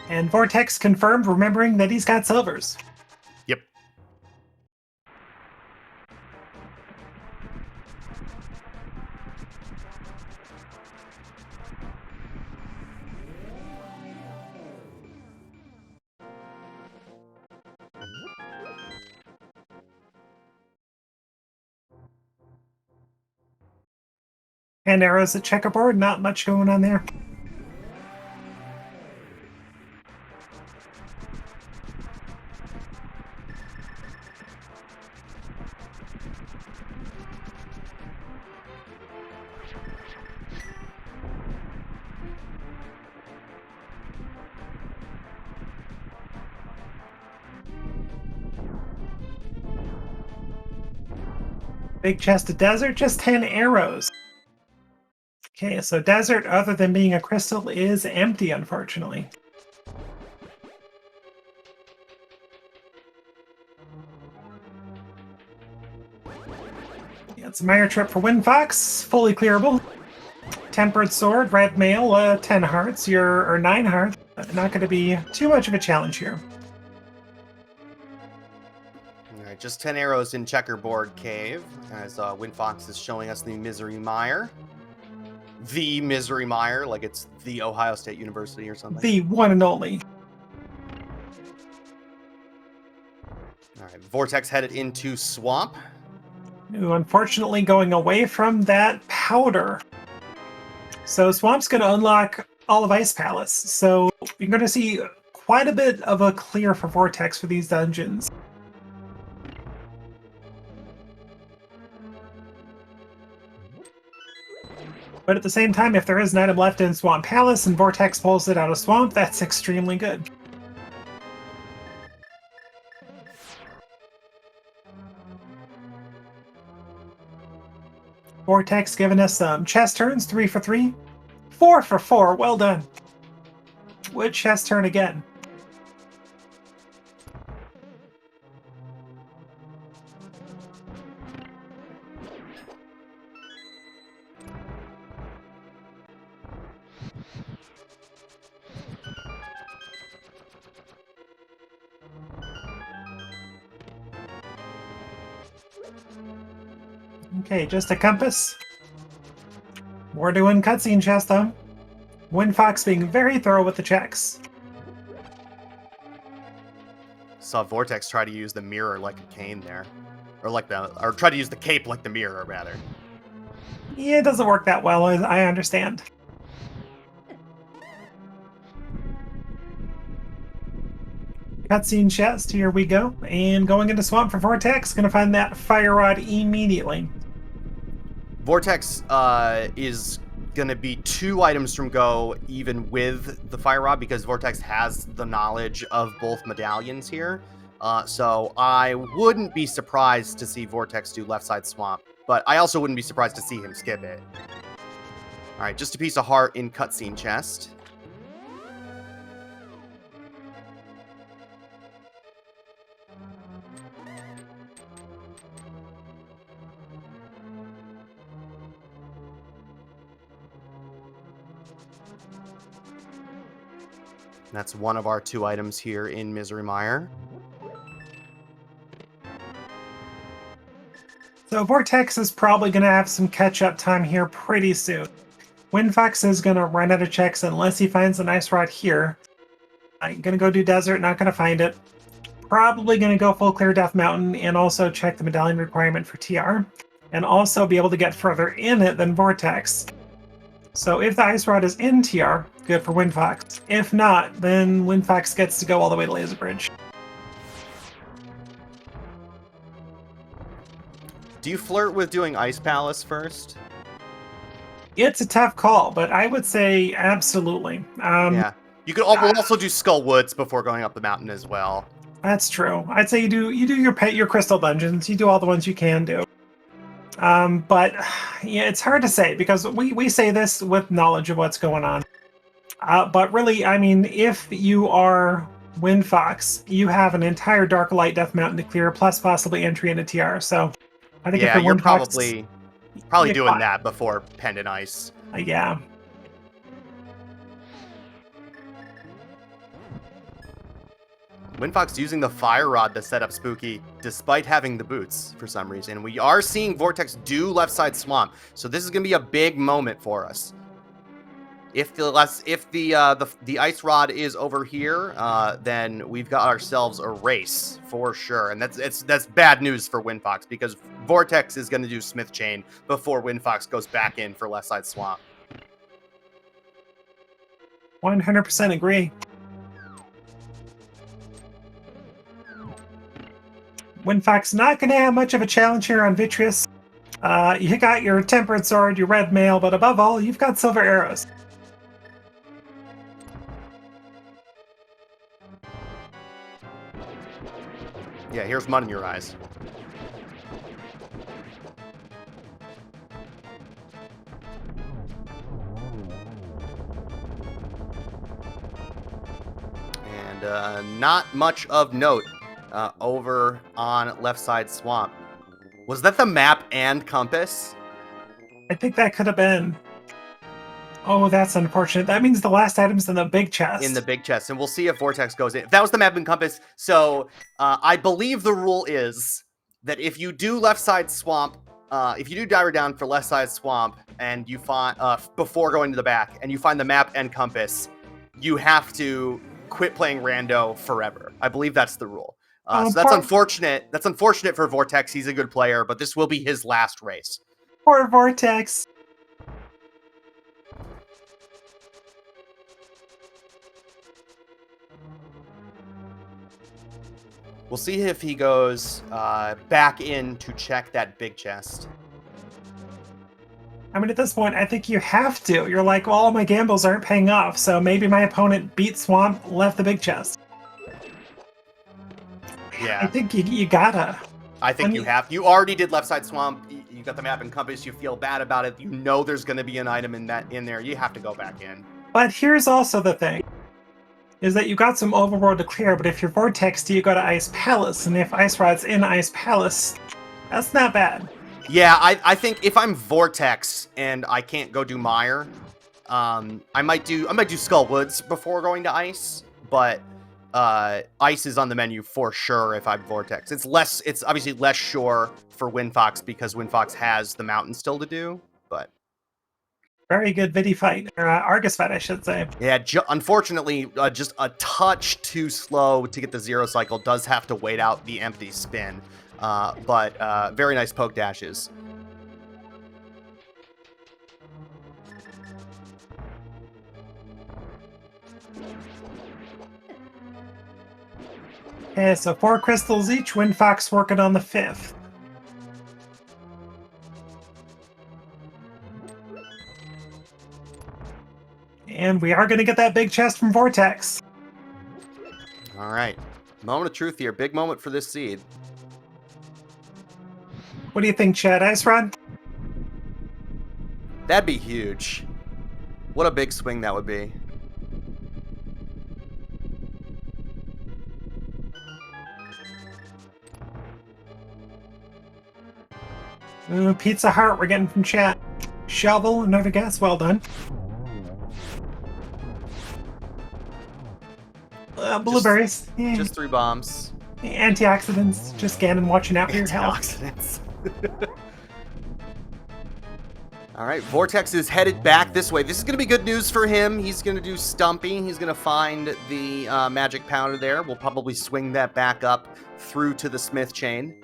And Vortex confirmed, remembering that he's got silvers. Yep. And arrows at checkerboard, not much going on there. Big chest of desert, just 10 arrows. Okay, so desert, other than being a crystal, is empty, unfortunately. Yeah, it's a minor trip for Windfox, fully clearable. Tempered sword, red mail, 10 hearts, or 9 hearts. Not going to be too much of a challenge here. Alright, just 10 arrows in checkerboard cave, as Windfox is showing us the Misery Mire. The Misery Mire, like it's the Ohio State University or something. The one and only. Alright, Vortex headed into Swamp. Ooh, unfortunately going away from that powder. So Swamp's going to unlock all of Ice Palace. So you're going to see quite a bit of a clear for Vortex for these dungeons. But at the same time, if there is an item left in Swamp Palace and Vortex pulls it out of Swamp, that's extremely good. Vortex giving us some chest turns, 3 for 3. 4 for 4, well done. Would chest turn again. Okay, just a compass. We're doing cutscene chest though. Windfox being very thorough with the checks. Saw Vortex try to use the mirror like a cane there. Or try to use the cape like the mirror, rather. Yeah, it doesn't work that well, I understand. Cutscene chest, here we go. And going into Swamp for Vortex, gonna find that Fire Rod immediately. Vortex is going to be 2 items from go, even with the Fire Rod, because Vortex has the knowledge of both medallions here. So I wouldn't be surprised to see Vortex do left side Swamp, but I also wouldn't be surprised to see him skip it. All right, just a piece of heart in cutscene chest. That's one of our 2 items here in Misery Mire. So Vortex is probably going to have some catch-up time here pretty soon. Windfox is going to run out of checks unless he finds a nice rod here. I'm going to go do Desert, not going to find it. Probably going to go full clear Death Mountain and also check the medallion requirement for TR. And also be able to get further in it than Vortex. So if the Ice Rod is in TR, good for Windfox. If not, then Windfox gets to go all the way to Laser Bridge. Do you flirt with doing Ice Palace first? It's a tough call, but I would say absolutely. Yeah. You could also do Skull Woods before going up the mountain as well. That's true. I'd say you do your crystal dungeons. You do all the ones you can do. But yeah, it's hard to say because we say this with knowledge of what's going on. But really, I mean, if you are Windfox, you have an entire Dark Light Death Mountain to clear, plus possibly entry into TR. So I think Yeah, if the you're windfox, probably get doing caught. that before Pendant Ice. Yeah. Windfox using the Fire Rod to set up Spooky, despite having the boots for some reason. We are seeing Vortex do left side swamp, so this is going to be a big moment for us. If the ice rod is over here, then we've got ourselves a race for sure, and that's bad news for Windfox because Vortex is going to do Smith Chain before Windfox goes back in for left side swamp. 100% agree. Windfox not going to have much of a challenge here on Vitreous. You got your Tempered Sword, your Red Mail, but above all, you've got Silver Arrows. Yeah, here's mud in your eyes. And not much of note over on left side swamp. Was that the map and compass? I think that could have been. Oh, that's unfortunate. That means the last item's in the big chest. In the big chest, and we'll see if Vortex goes in. If that was the map and compass, so I believe the rule is that if you do left side swamp, if you do diver down for left side swamp, and you find before going to the back, and you find the map and compass, you have to quit playing rando forever. I believe that's the rule. So that's unfortunate. That's unfortunate for Vortex. He's a good player, but this will be his last race. Poor Vortex. We'll see if he goes back in to check that big chest. I mean, at this point, I think you have to. You're like, well, all my gambles aren't paying off, so maybe my opponent beat Swamp, left the big chest. Yeah. I think you gotta. I think you have. You already did left side swamp. You got the map and compass. You feel bad about it. You know there's going to be an item in there. You have to go back in. But here's also the thing. Is that you got some overworld to clear, but if you're Vortex, you go to Ice Palace, and if Ice Rod's in Ice Palace, that's not bad. Yeah, I think if I'm Vortex and I can't go do Mire, I might do Skull Woods before going to Ice, but Ice is on the menu for sure if I'm Vortex. It's obviously less sure for Windfox because Windfox has the mountain still to do, but very good Vidi fight, or Argus fight, I should say. Yeah, unfortunately, just a touch too slow to get the zero cycle. Does have to wait out the empty spin, but very nice poke dashes. Okay, so 4 crystals each, Windfox working on the 5th. And we are going to get that big chest from Vortex. All right. Moment of truth here. Big moment for this seed. What do you think, Chad? Ice Rod? That'd be huge. What a big swing that would be. Ooh, Pizza Heart we're getting from chat. Shovel, another guess. Well done. Blueberries. Just 3 bombs. Antioxidants. Just Ganon watching out for your health. Antioxidants. All right, Vortex is headed back this way. This is going to be good news for him. He's going to do Stumpy. He's going to find the magic powder there. We'll probably swing that back up through to the Smith Chain.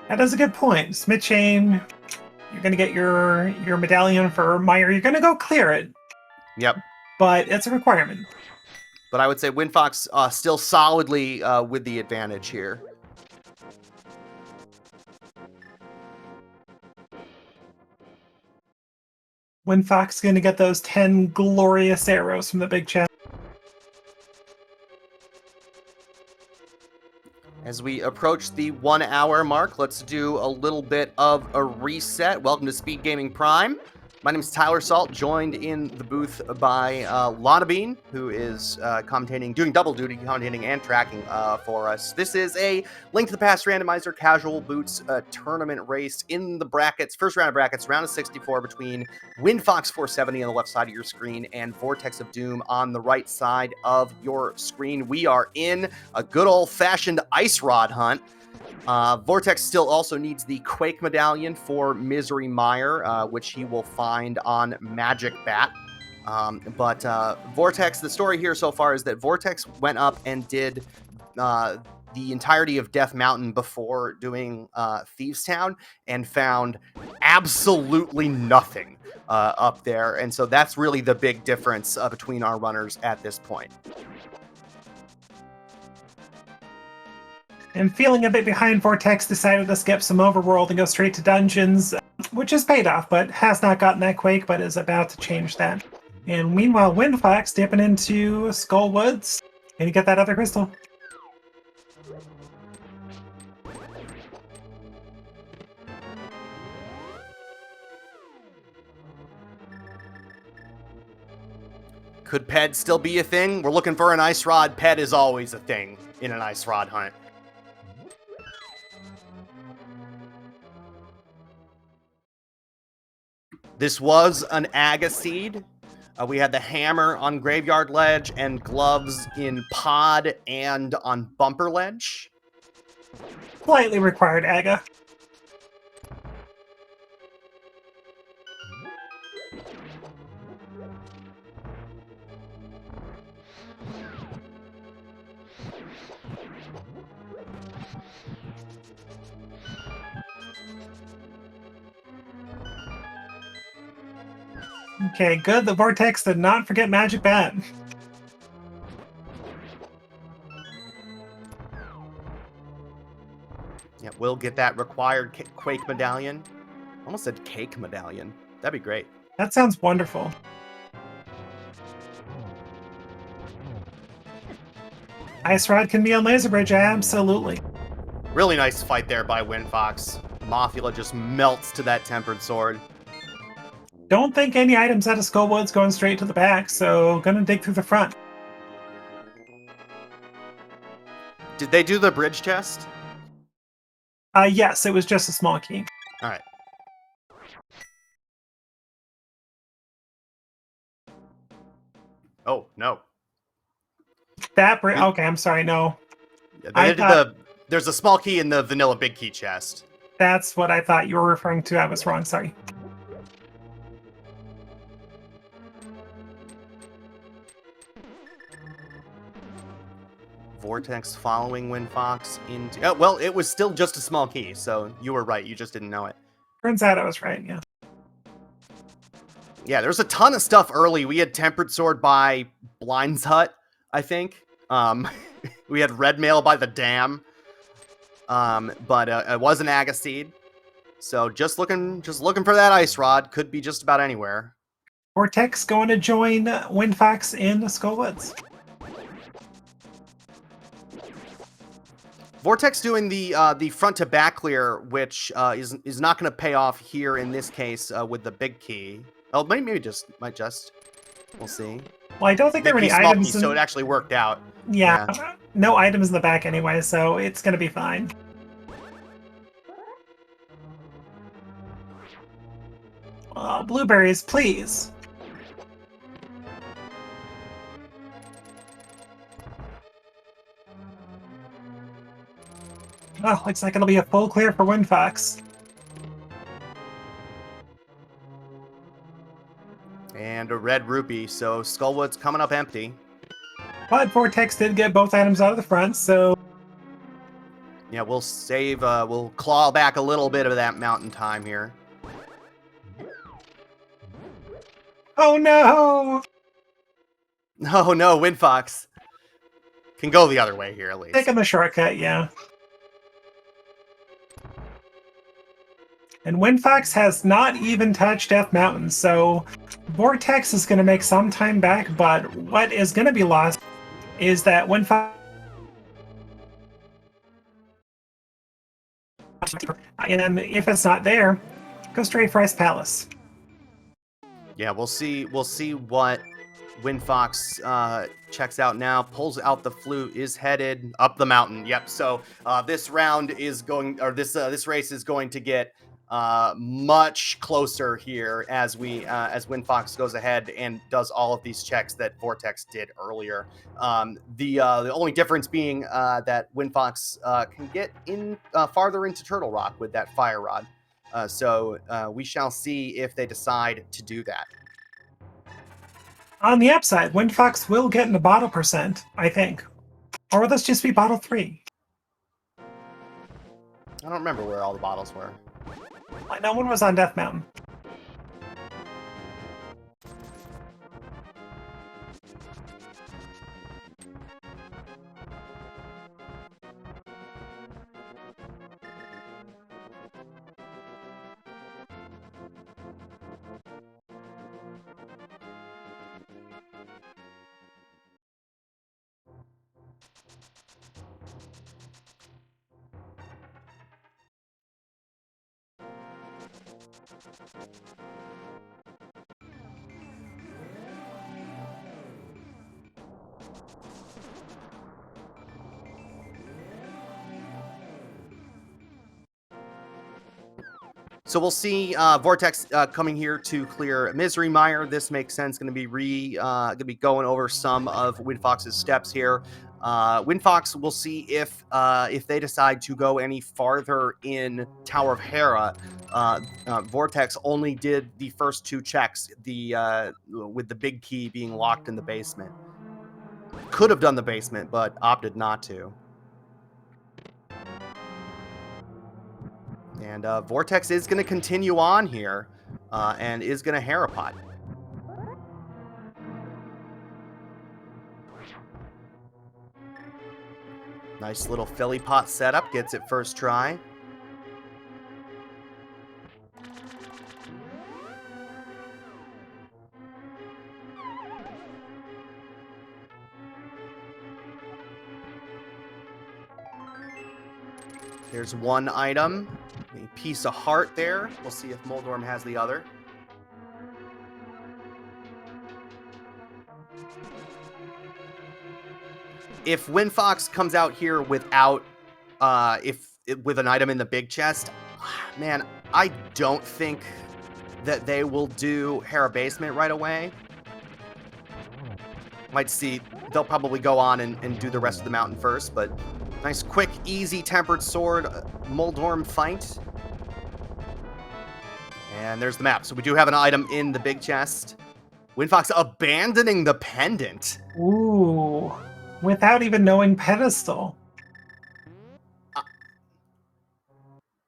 That is a good point. Smith Chain, you're going to get your medallion for Mire. You're going to go clear it. Yep. But it's a requirement. But I would say Windfox still solidly with the advantage here. Windfox going to get those 10 glorious arrows from the big chest. As we approach the 1 hour mark, let's do a little bit of a reset. Welcome to SpeedGaming Prime. My name is Tyler Salt, joined in the booth by Lana Bean, who is commentating, doing double duty, commentating and tracking for us. This is a Link to the Past Randomizer Casual Boots Tournament race in the brackets, first round of brackets, round of 64 between windfox470 on the left side of your screen and Vortex of Doom on the right side of your screen. We are in a good old-fashioned ice rod hunt. Vortex still also needs the Quake medallion for Misery Mire, which he will find on Magic Bat. But Vortex, the story here so far is that Vortex went up and did the entirety of Death Mountain before doing Thieves Town and found absolutely nothing up there. And so that's really the big difference between our runners at this point. And feeling a bit behind, Vortex decided to skip some overworld and go straight to dungeons, which has paid off, but has not gotten that Quake, but is about to change that. And meanwhile, Windfox dipping into Skull Woods. And you get that other crystal. Could Ped still be a thing? We're looking for an ice rod. Ped is always a thing in an ice rod hunt. This was an Aga seed. We had the hammer on Graveyard Ledge and gloves in Pod and on Bumper Ledge. Slightly required Aga. Okay, good. The Vortex did not forget Magic Bat. Yeah, we'll get that required Quake medallion. Almost said cake medallion. That'd be great. That sounds wonderful. Ice Rod can be on Laser Bridge, absolutely. Really nice fight there by Windfox. Mothula just melts to that Tempered Sword. Don't think any items out of Skullwood's going straight to the back, so gonna dig through the front. Did they do the bridge chest? Yes, it was just a small key. All right. Oh, no. That bridge, okay, I'm sorry, no. Yeah, there's a small key in the vanilla big key chest. That's what I thought you were referring to. I was wrong, sorry. Vortex following Windfox into... Oh, well, it was still just a small key, so you were right. You just didn't know it. Turns out I was right, yeah. Yeah, there's a ton of stuff early. We had Tempered Sword by Blind's Hut, I think. We had Red Mail by the Dam. But it was an Aga seed. So just looking for that ice rod. Could be just about anywhere. Vortex going to join Windfox in Skullwoods. Vortex doing the front to back clear, which is not going to pay off here in this case with the big key. Oh, maybe might just. We'll see. Well, I don't think there were any small items. Key, so it actually worked out. Yeah, no items in the back anyway, so it's going to be fine. Blueberries, please. Oh, looks like it'll be a full clear for Windfox. And a red rupee, so Skullwood's coming up empty. But Vortex did get both items out of the front, so... Yeah, we'll save, we'll claw back a little bit of that mountain time here. Oh no! Oh no, Windfox can go the other way here at least. Taking the shortcut, yeah. And Windfox has not even touched Death Mountain, so Vortex is going to make some time back, but what is going to be lost is that Windfox... And if it's not there, go straight for Ice Palace. Yeah, we'll see what windfox checks out now. Pulls out the flute, is headed up the mountain. Yep. So this round is going, or this race is going to get much closer here as as windfox goes ahead and does all of these checks that Vortex did earlier. The only difference being that windfox can get in farther into Turtle Rock with that fire rod. So we shall see if they decide to do that. On the upside, windfox will get in the bottle percent, I think. Or will this just be bottle 3? I don't remember where all the bottles were. Like, no one was on Death Mountain. So we'll see Vortex coming here to clear Misery Mire. This makes sense. Going to be going over some of windfox's steps here. Windfox, we'll see if they decide to go any farther in Tower of Hera. Vortex only did the first 2 checks, with the big key being locked in the basement. Could have done the basement, but opted not to. And Vortex is going to continue on here and is going to Herapot. Nice little Philly pot setup. Gets it first try. There's one item. A piece of heart there. We'll see if Moldorm has the other. If windfox comes out here without, with an item in the big chest, man, I don't think that they will do Hera Basement right away. Might see, they'll probably go on and do the rest of the mountain first, but nice, quick, easy Tempered Sword Moldorm fight. And there's the map. So we do have an item in the big chest. Windfox abandoning the pendant. Ooh. Without even knowing pedestal.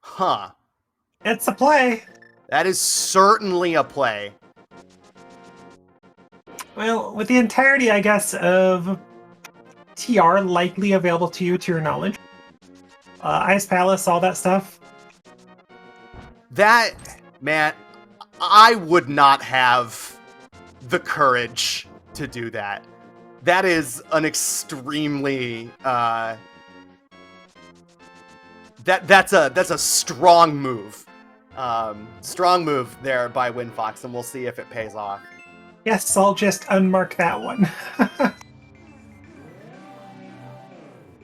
Huh. It's a play. That is certainly a play. Well, with the entirety, I guess, of TR likely available to you to your knowledge. Ice Palace, all that stuff. That, man, I would not have the courage to do that. That is an extremely that's a strong move. Strong move there by windfox, and we'll see if it pays off. Yes, I'll just unmark that one.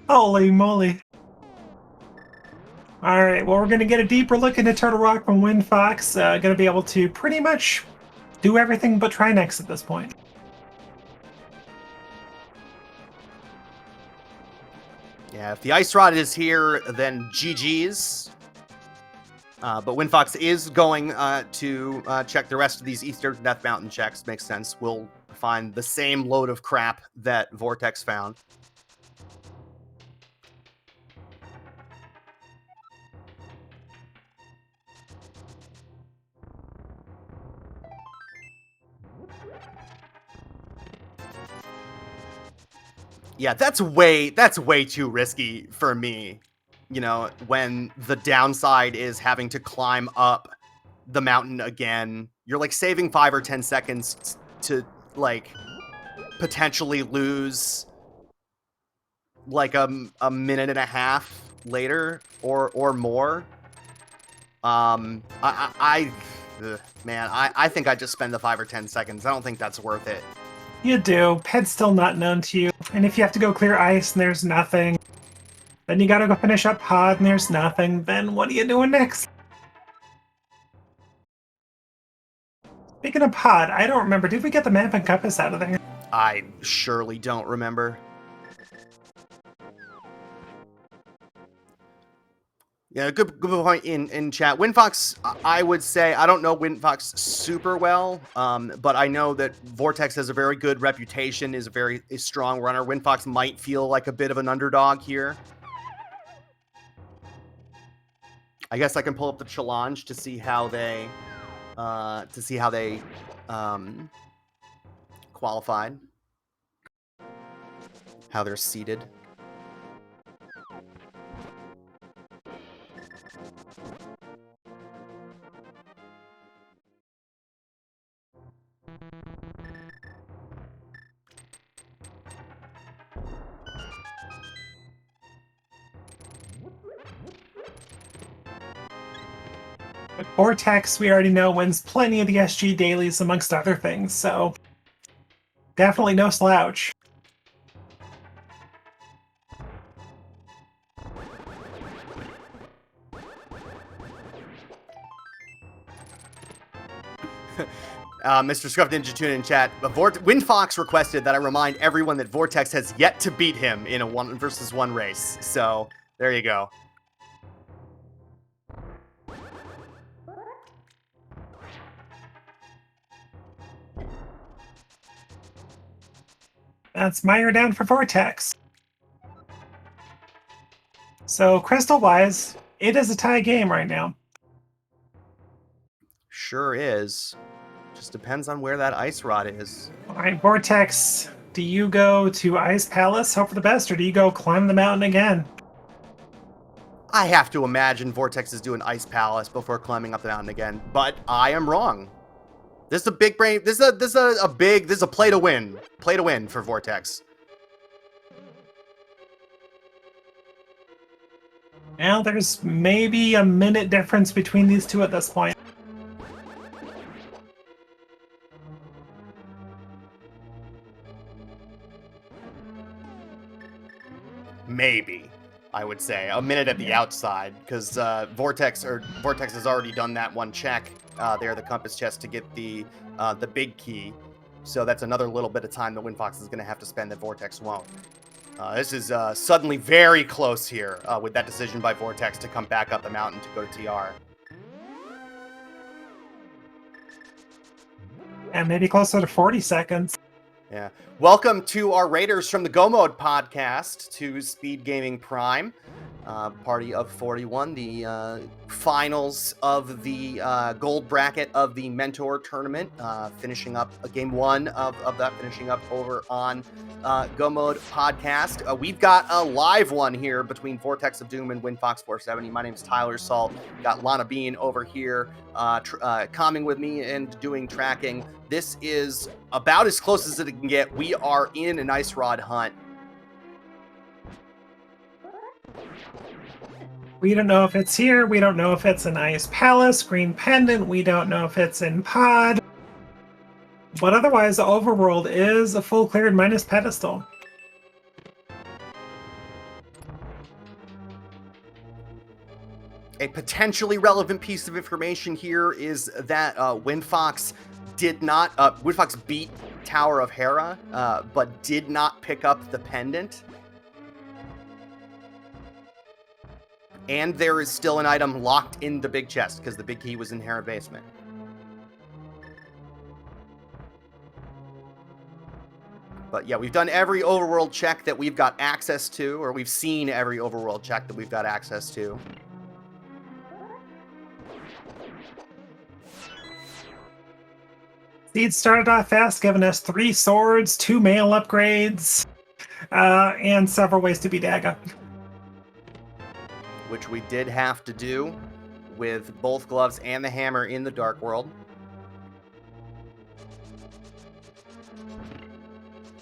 Holy moly. Alright, well, we're going to get a deeper look into Turtle Rock from windfox. Going to be able to pretty much do everything but try next at this point. Yeah, if the Ice Rod is here, then GG's. But windfox is going to check the rest of these Eastern Death Mountain checks. Makes sense. We'll find the same load of crap that Vortex found. Yeah, that's way too risky for me. You know, when the downside is having to climb up the mountain again. You're like saving 5 or 10 seconds to like potentially lose like a minute and a half later or more. Ugh, man, I think I just spend the 5 or 10 seconds. I don't think that's worth it. You do. Pet's still not known to you. And if you have to go clear ice and there's nothing, then you gotta go finish up pod and there's nothing, then what are you doing next? Speaking of pod, I don't remember. Did we get the map and compass out of there? I surely don't remember. Yeah, good point in chat. Windfox, I would say, I don't know Windfox super well, but I know that Vortex has a very good reputation, is a strong runner. Windfox might feel like a bit of an underdog here. I guess I can pull up the challenge to see how they qualified, how they're seeded. But Vortex, we already know, wins plenty of the SG dailies amongst other things, so definitely no slouch. Mr. Scruff Ninja Tune in chat. Windfox requested that I remind everyone that Vortex has yet to beat him in a 1-versus-1 race. So there you go. That's Meyer down for Vortex. So crystal-wise, it is a tie game right now. Sure is. Just depends on where that ice rod is. All right, Vortex, do you go to Ice Palace, hope for the best, or do you go climb the mountain again? I have to imagine Vortex is doing Ice Palace before climbing up the mountain again, but I am wrong. This is a big brain. This is a play to win. Play to win for Vortex. Now there's maybe a minute difference between these two at this point. Maybe, I would say. A minute at the outside, because Vortex has already done that one check there, the compass chest, to get the big key. So that's another little bit of time that Windfox is going to have to spend that Vortex won't. This is suddenly very close here with that decision by Vortex to come back up the mountain to go to TR. And maybe closer to 40 seconds. Yeah. Welcome to our Raiders from the Go Mode podcast to SpeedGaming Prime. Party of 41, the finals of the gold bracket of the Mentor Tournament, finishing up game one of that, finishing up over on Go Mode podcast. We've got a live one here between Vortex of Doom and windfox470. My name is Tyler Salt. Got Lana Bean over here calming with me and doing tracking. This is about as close as it can get. We are in an ice rod hunt. We don't know if it's here. We don't know if it's in Ice Palace, Green Pendant. We don't know if it's in Pod. But otherwise, the overworld is a full cleared minus pedestal. A potentially relevant piece of information here is that Windfox beat Tower of Hera, but did not pick up the pendant. And there is still an item locked in the big chest because the big key was in Hera basement. But yeah, we've done every overworld check that we've got access to, or we've seen every overworld check that we've got access to. Seed started off fast, giving us 3 swords, 2 mail upgrades, and several ways to beat Aga. Which we did have to do with both gloves and the hammer in the Dark World.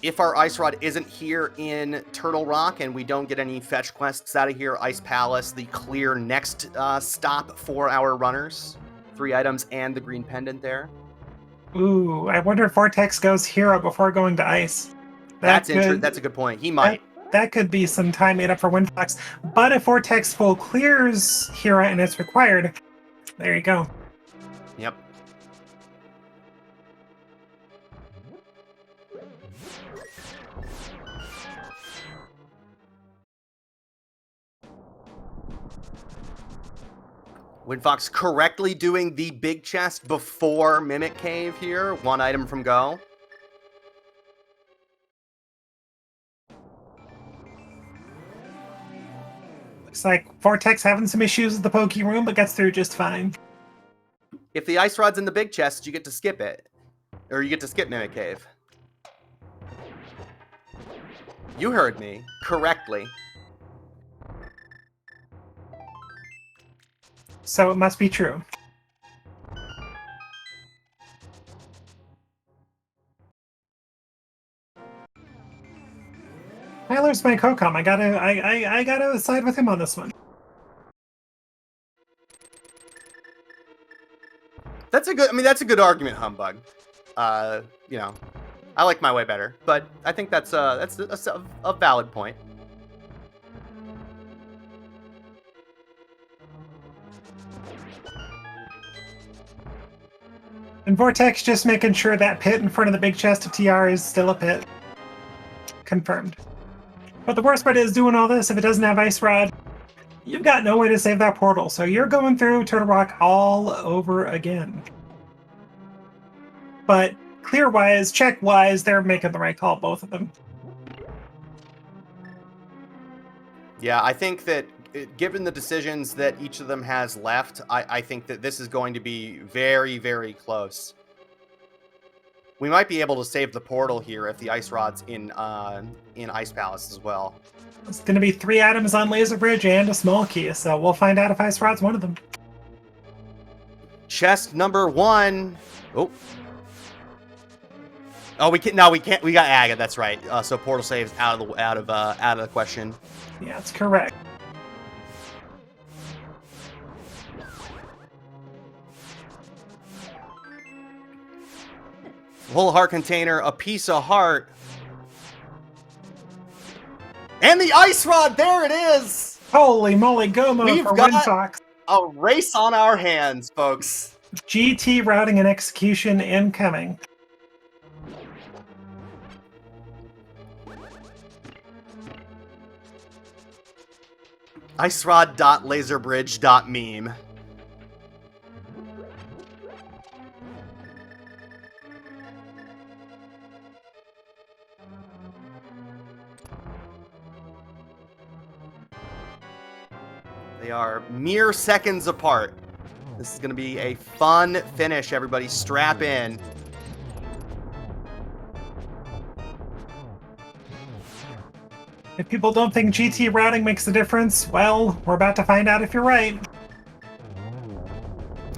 If our ice rod isn't here in Turtle Rock and we don't get any fetch quests out of here, Ice Palace, the clear next stop for our runners 3 items and the green pendant there. Ooh, I wonder if Vortex goes hero before going to ice. That's interesting. That's a good point. He might. That could be some time made up for windfox. But if Vortex full clears hero and it's required, there you go. Yep. Windfox correctly doing the big chest before Mimic Cave here. 1 item from go. Looks like Vortex having some issues with the pokey room, but gets through just fine. If the ice rod's in the big chest, you get to skip it. Or you get to skip Mimic Cave. You heard me correctly. So it must be true. Tyler's my co-com. I gotta side with him on this one. That's a good argument, Humbug. You know, I like my way better, but I think that's a valid point. And Vortex just making sure that pit in front of the big chest of TR is still a pit. Confirmed. But the worst part is doing all this, if it doesn't have Ice Rod, you've got no way to save that portal. So you're going through Turtle Rock all over again. But clear-wise, check-wise, they're making the right call, both of them. Yeah, I think that given the decisions that each of them has left, I think that this is going to be very, very close. We might be able to save the portal here if the ice rod's in Ice Palace as well. It's going to be 3 items on Laser Bridge and a small key, so we'll find out if Ice Rod's one of them. Chest number 1. Oh, we can't. We got Aga. That's right. So portal saves out of the question. Yeah, that's correct. Whole heart container, a piece of heart. And the ice rod, there it is! Holy moly, Gomo for Windfox. A race on our hands, folks. GT routing and execution incoming. icerod.laserbridge.meme. They are mere seconds apart. This is going to be a fun finish, everybody. Strap in. If people don't think GT routing makes a difference, well, we're about to find out if you're right.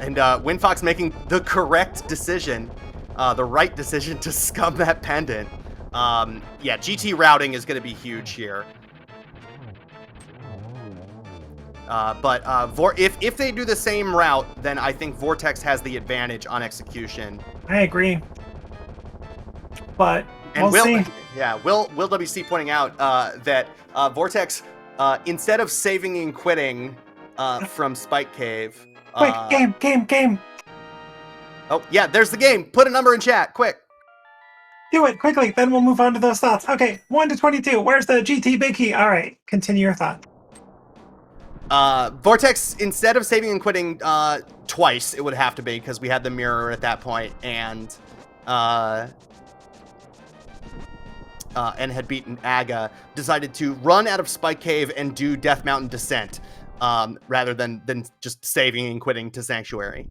And Windfox making the correct decision, the right decision to scum that pendant. Yeah, GT routing is going to be huge here. But if they do the same route, then I think Vortex has the advantage on execution. I agree. But and we'll see. Yeah, Will WC pointing out that Vortex, instead of saving and quitting from Spike Cave. Quick, game. Oh, yeah, there's the game. Put a number in chat, quick. Do it quickly, then we'll move on to those thoughts. Okay, 1 to 22. Where's the GT big key? All right, continue your thought. Vortex, instead of saving and quitting twice, it would have to be, because we had the mirror at that point, and had beaten Aga, decided to run out of Spike Cave and do Death Mountain Descent, rather than just saving and quitting to Sanctuary.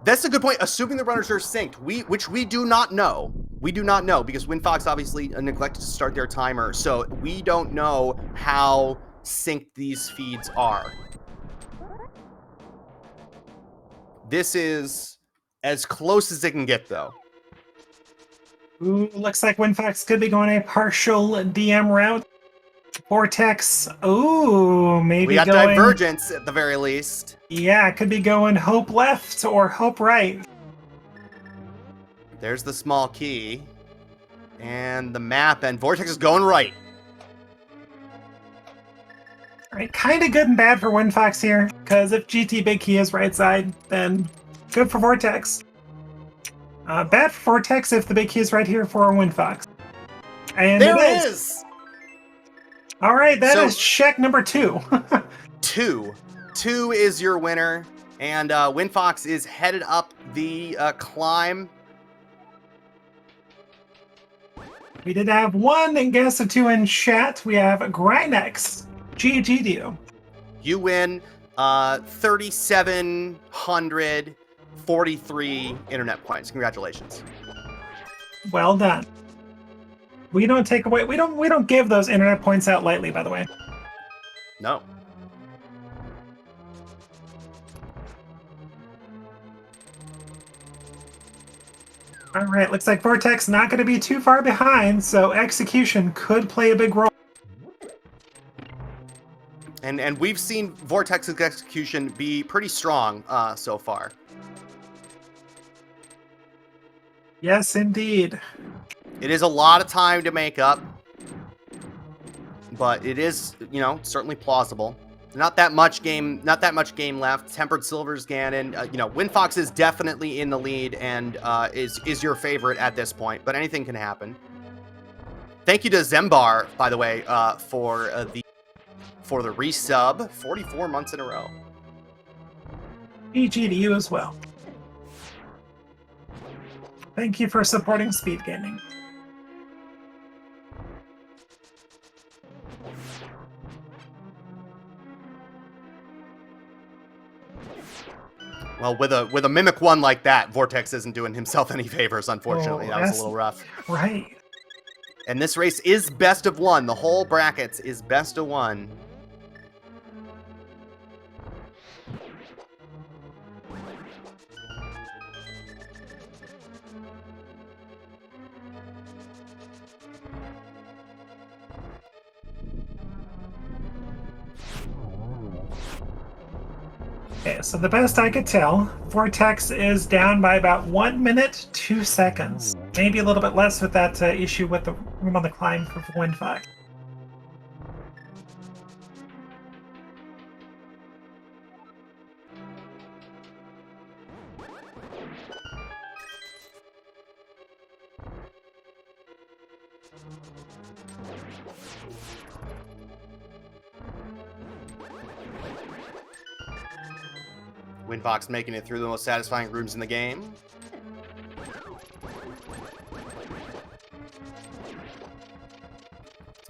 That's a good point. Assuming the runners are synced, which we do not know. We do not know, because Windfox obviously neglected to start their timer, so we don't know how synced these feeds are. This is as close as it can get, though. Ooh, looks like Windfox could be going a partial DM route. Vortex, ooh, maybe we got going... Divergence at the very least. Yeah, it could be going hope left or hope right. There's the small key. And the map, and Vortex is going right. All right, kind of good and bad for windfox here, because if GT big key is right side, then good for Vortex. Bad for Vortex if the big key is right here for windfox. And there it is! All right, that is check number 2. 2. 2 is your winner, and windfox is headed up the climb. We did have 1 guess of 2 in chat. We have Grynex. GG to you. You win 3,743 internet points. Congratulations. Well done. We don't take away. We don't give those internet points out lightly, by the way. No. All right, looks like Vortex not going to be too far behind, so execution could play a big role. And we've seen Vortex's execution be pretty strong so far. Yes, indeed. It is a lot of time to make up, but it is, you know, certainly plausible. Not that much game left. Tempered Silver's Ganon. You know, windfox is definitely in the lead and is your favorite at this point, but anything can happen. Thank you to Zembar, by the way, for the resub. 44 months in a row. GG to you as well. Thank you for supporting Speed Gaming. Well, with a Mimic 1 like that, Vortex isn't doing himself any favors, unfortunately. That was a little rough. Right. And this race is best of 1. The whole brackets is best of 1. Okay, so the best I could tell, Vortex is down by about 1 minute, 2 seconds. Maybe a little bit less with that issue with the room on the climb for windfox. Windfox making it through the most satisfying rooms in the game.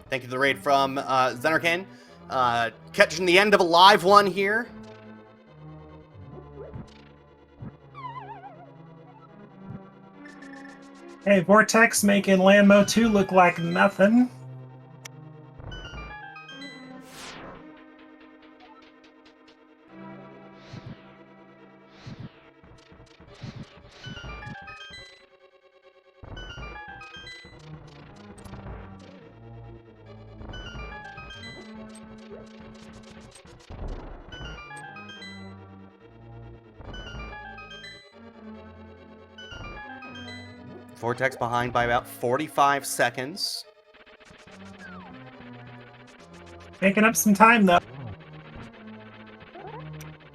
Thank you for the raid from Zenerkin. Catching the end of a live one here. Hey, Vortex making Landmo 2 look like nothing. Vortex behind by about 45 seconds. Making up some time, though.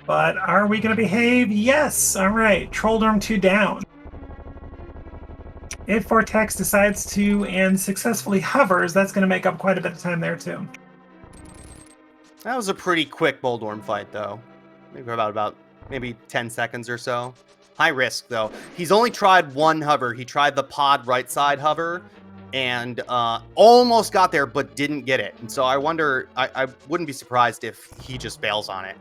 But are we going to behave? Yes! Alright, Trolldorm 2 down. If Vortex decides to and successfully hovers, that's going to make up quite a bit of time there, too. That was a pretty quick Boldorm fight, though. Maybe about maybe 10 seconds or so. High risk, though. He's only tried one hover. He tried the pod right side hover and almost got there, but didn't get it. And so I wonder, I wouldn't be surprised if he just bails on it.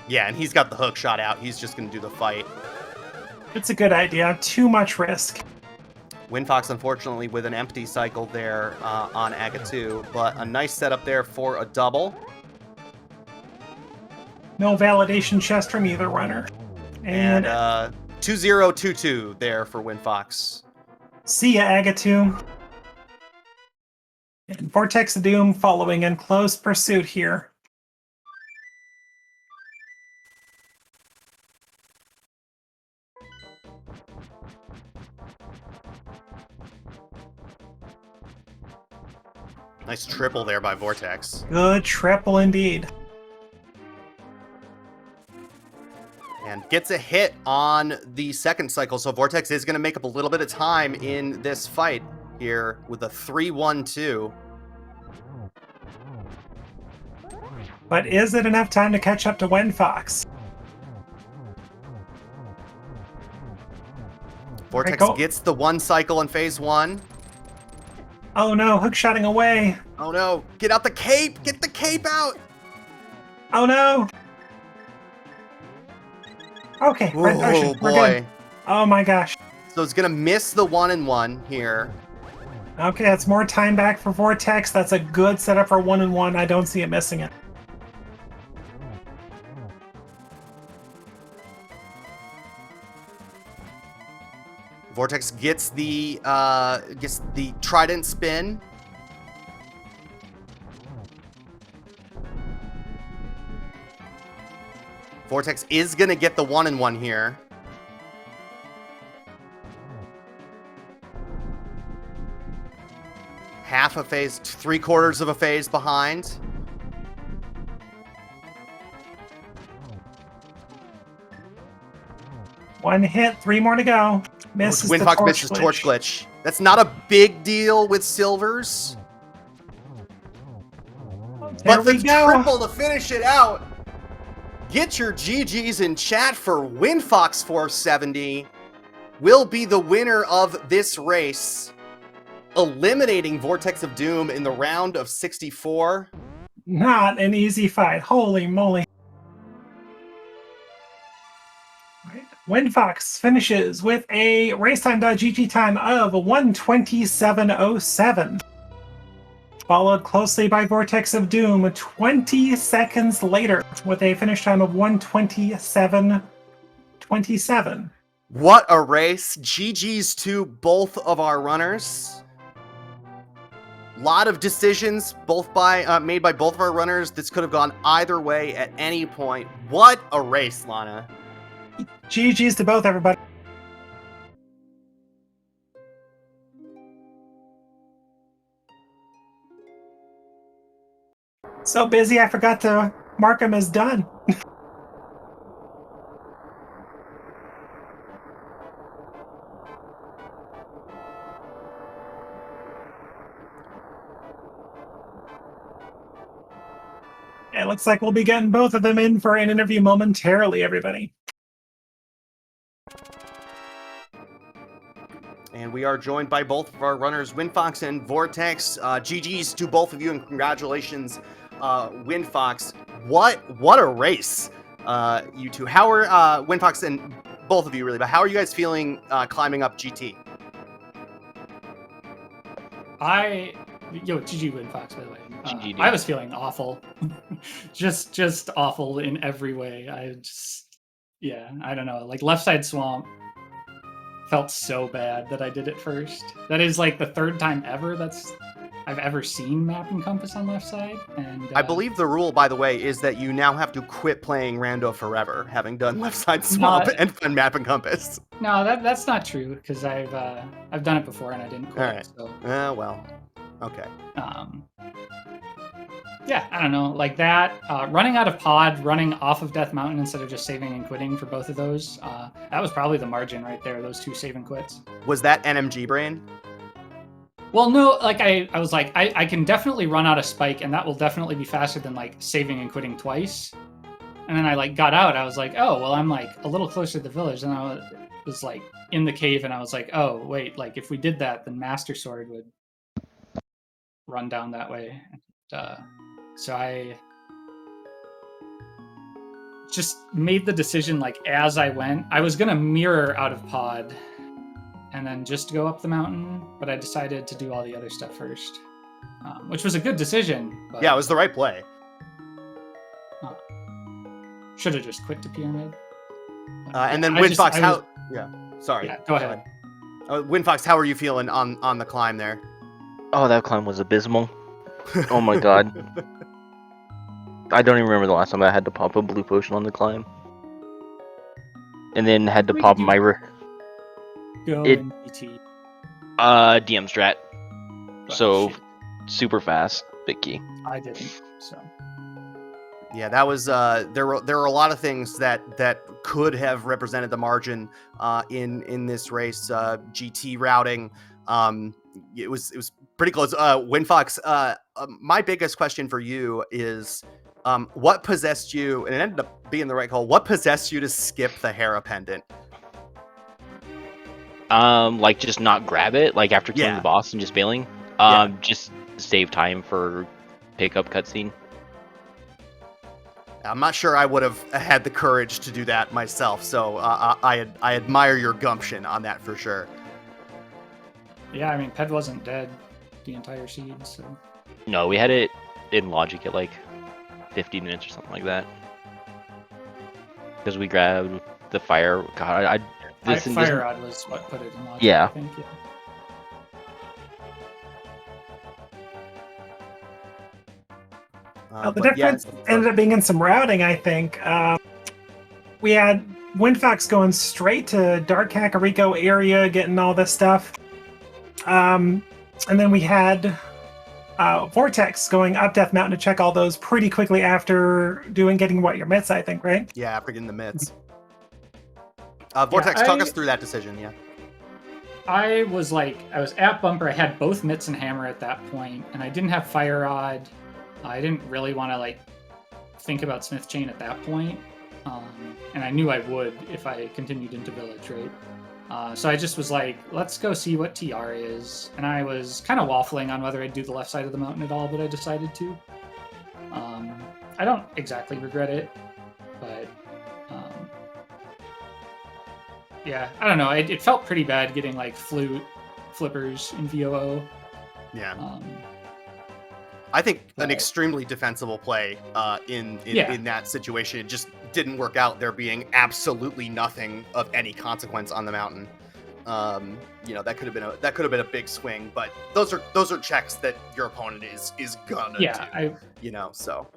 Yeah, and he's got the hook shot out. He's just going to do the fight. It's a good idea. Too much risk. windfox, unfortunately, with an empty cycle there on Aga 2, but a nice setup there for a double. No validation chest from either runner. And 2022 there for windfox. See ya, Agatu. And Vortex of Doom following in close pursuit here. Nice triple there by Vortex. Good triple indeed. And gets a hit on the second cycle, so Vortex is going to make up a little bit of time in this fight here with a 3-1-2. But is it enough time to catch up to windfox? Vortex gets the one cycle in phase one. Oh no, hookshotting away. Oh no, get out the cape! Get the cape out! Oh no! Okay, red potion. We're good. Oh my gosh. So it's gonna miss the 1-1 here. Okay, that's more time back for Vortex. That's a good setup for 1-1. I don't see it missing it. Vortex gets the trident spin. Vortex is gonna get the 1-1 here. Half a phase, 3/4 of a phase behind. One hit, 3 more to go. Misses the windfox misses torch glitch. That's not a big deal with silvers. There we go. Triple to finish it out. Get your GGs in chat for windfox470. Will be the winner of this race, eliminating Vortex of Doom in the round of 64. Not an easy fight. Holy moly. Windfox finishes with a racetime.gg time of 1:27:07. Followed closely by Vortex of Doom 20 seconds later with a finish time of 1:27:27. What a race. GG's to both of our runners. Lot of decisions made by both of our runners. This could have gone either way at any point. What a race, Lana. GG's to both, everybody. So busy, I forgot to mark him as done. It looks like we'll be getting both of them in for an interview momentarily, everybody. And we are joined by both of our runners, Windfox and Vortex. GG's to both of you, and congratulations, Windfox. What a race, you two. How are Windfox and both of you really? But how are you guys feeling climbing up GT? GG Windfox, by the way. I was feeling awful, just awful in every way. I don't know. Like left side swamp felt so bad that I did it first. That is like the third time ever I've ever seen map and compass on left side. And I believe the rule, by the way, is that you now have to quit playing Rando forever, having done left side swamp and map and compass. No, that's not true, because I've done it before and I didn't quit. All right. So. Well, okay. Yeah, I don't know, like that. Running out of pod, running off of Death Mountain instead of just saving and quitting for both of those. That was probably the margin right there, those two save and quits. Was that NMG brain? Well, no, like I was like, I can definitely run out of spike, and that will definitely be faster than like saving and quitting twice. And then I like got out, I was like, oh, well, I'm like a little closer to the village, and I was like in the cave, and I was like, oh, wait, like if we did that, then Master Sword would run down that way. So I just made the decision, like, as I went. I was going to mirror out of pod and then just go up the mountain, but I decided to do all the other stuff first, which was a good decision. But, yeah, it was the right play. Should have just quit to pyramid. And then I just- Windfox, I was- Yeah, sorry. Yeah, go ahead. Windfox, how are you feeling on the climb there? Oh, that climb was abysmal. Oh my god. I don't even remember the last time I had to pop a blue potion on the climb. And then had to We pop could do my Go It- and PT. DM strat. but So shit, super fast, big key. I didn't. So Yeah, that was there were a lot of things that could have represented the margin in this race. GT routing, it was pretty close. Windfox, my biggest question for you is, what possessed you? And it ended up being the right call. What possessed you to skip the Hera pendant? Like just not grab it, like after killing Yeah. the boss and just bailing. Just save time for pickup cutscene. I'm not sure I would have had the courage to do that myself. So I admire your gumption on that for sure. yeah, I mean, Ped wasn't dead the entire seed, so No, we had it in logic at like 50 minutes or something like that. Because we grabbed the fire. God, Fire Rod was what put it in logic. Yeah. I think. Yeah. The But yeah, difference ended up being in some routing, I think. We had Windfox going straight to Dark Kakariko area, getting all this stuff. And then we had Vortex going up Death Mountain to check all those pretty quickly after getting what, your mitts, I think, right? Yeah, after getting the mitts. Vortex, talk us through that decision. Yeah. I was at bumper. I had both mitts and hammer at that point, and I didn't have fire rod. I didn't really want to think about Smith Chain at that point, and I knew I would if I continued into village, right? So I just was like, let's go see what TR is, and I was kind of waffling on whether I'd do the left side of the mountain at all, but I decided to. I don't exactly regret it, but yeah, I don't know. It felt pretty bad getting flute flippers in VOO. Yeah. I I think an Right. extremely defensible play in Yeah. that situation. It just didn't work out. There being absolutely nothing of any consequence on the mountain. That could have been a big swing. But those are checks that your opponent is gonna Yeah, do. I So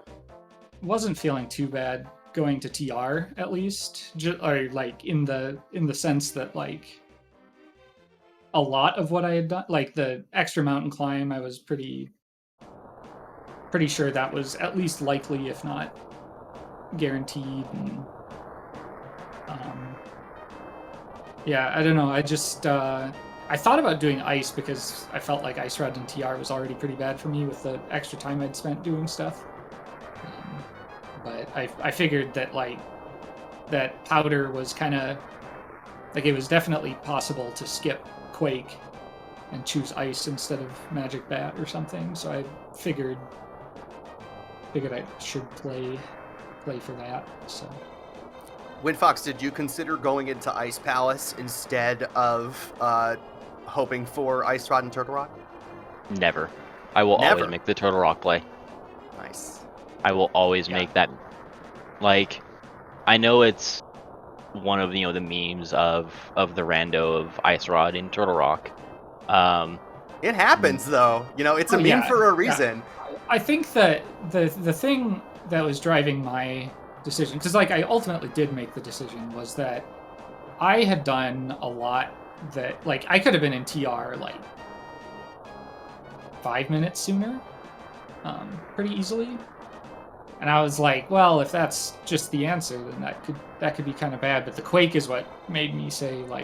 wasn't feeling too bad going to TR at least, or in the sense that a lot of what I had done, the extra mountain climb, I was pretty sure that was at least likely, if not guaranteed. And, yeah, I don't know. I just I thought about doing ice because I felt like ice rod and TR was already pretty bad for me with the extra time I'd spent doing stuff. But I figured that that powder was kind of it was definitely possible to skip Quake and choose ice instead of magic bat or something. So I figured I should play for that. So Windfox, did you consider going into Ice Palace instead of hoping for Ice Rod and Turtle Rock? Never. I will Never? always make the Turtle Rock play. Nice. I will always make that. I know it's one of the memes of the rando of Ice Rod and Turtle Rock. It happens though. It's a meme yeah, for a yeah. reason. I think that the thing that was driving my decision, because I ultimately did make the decision, was that I had done a lot that I could have been in TR 5 minutes sooner, pretty easily. And I was like, well, if that's just the answer, then that could be kind of bad. But the Quake is what made me say I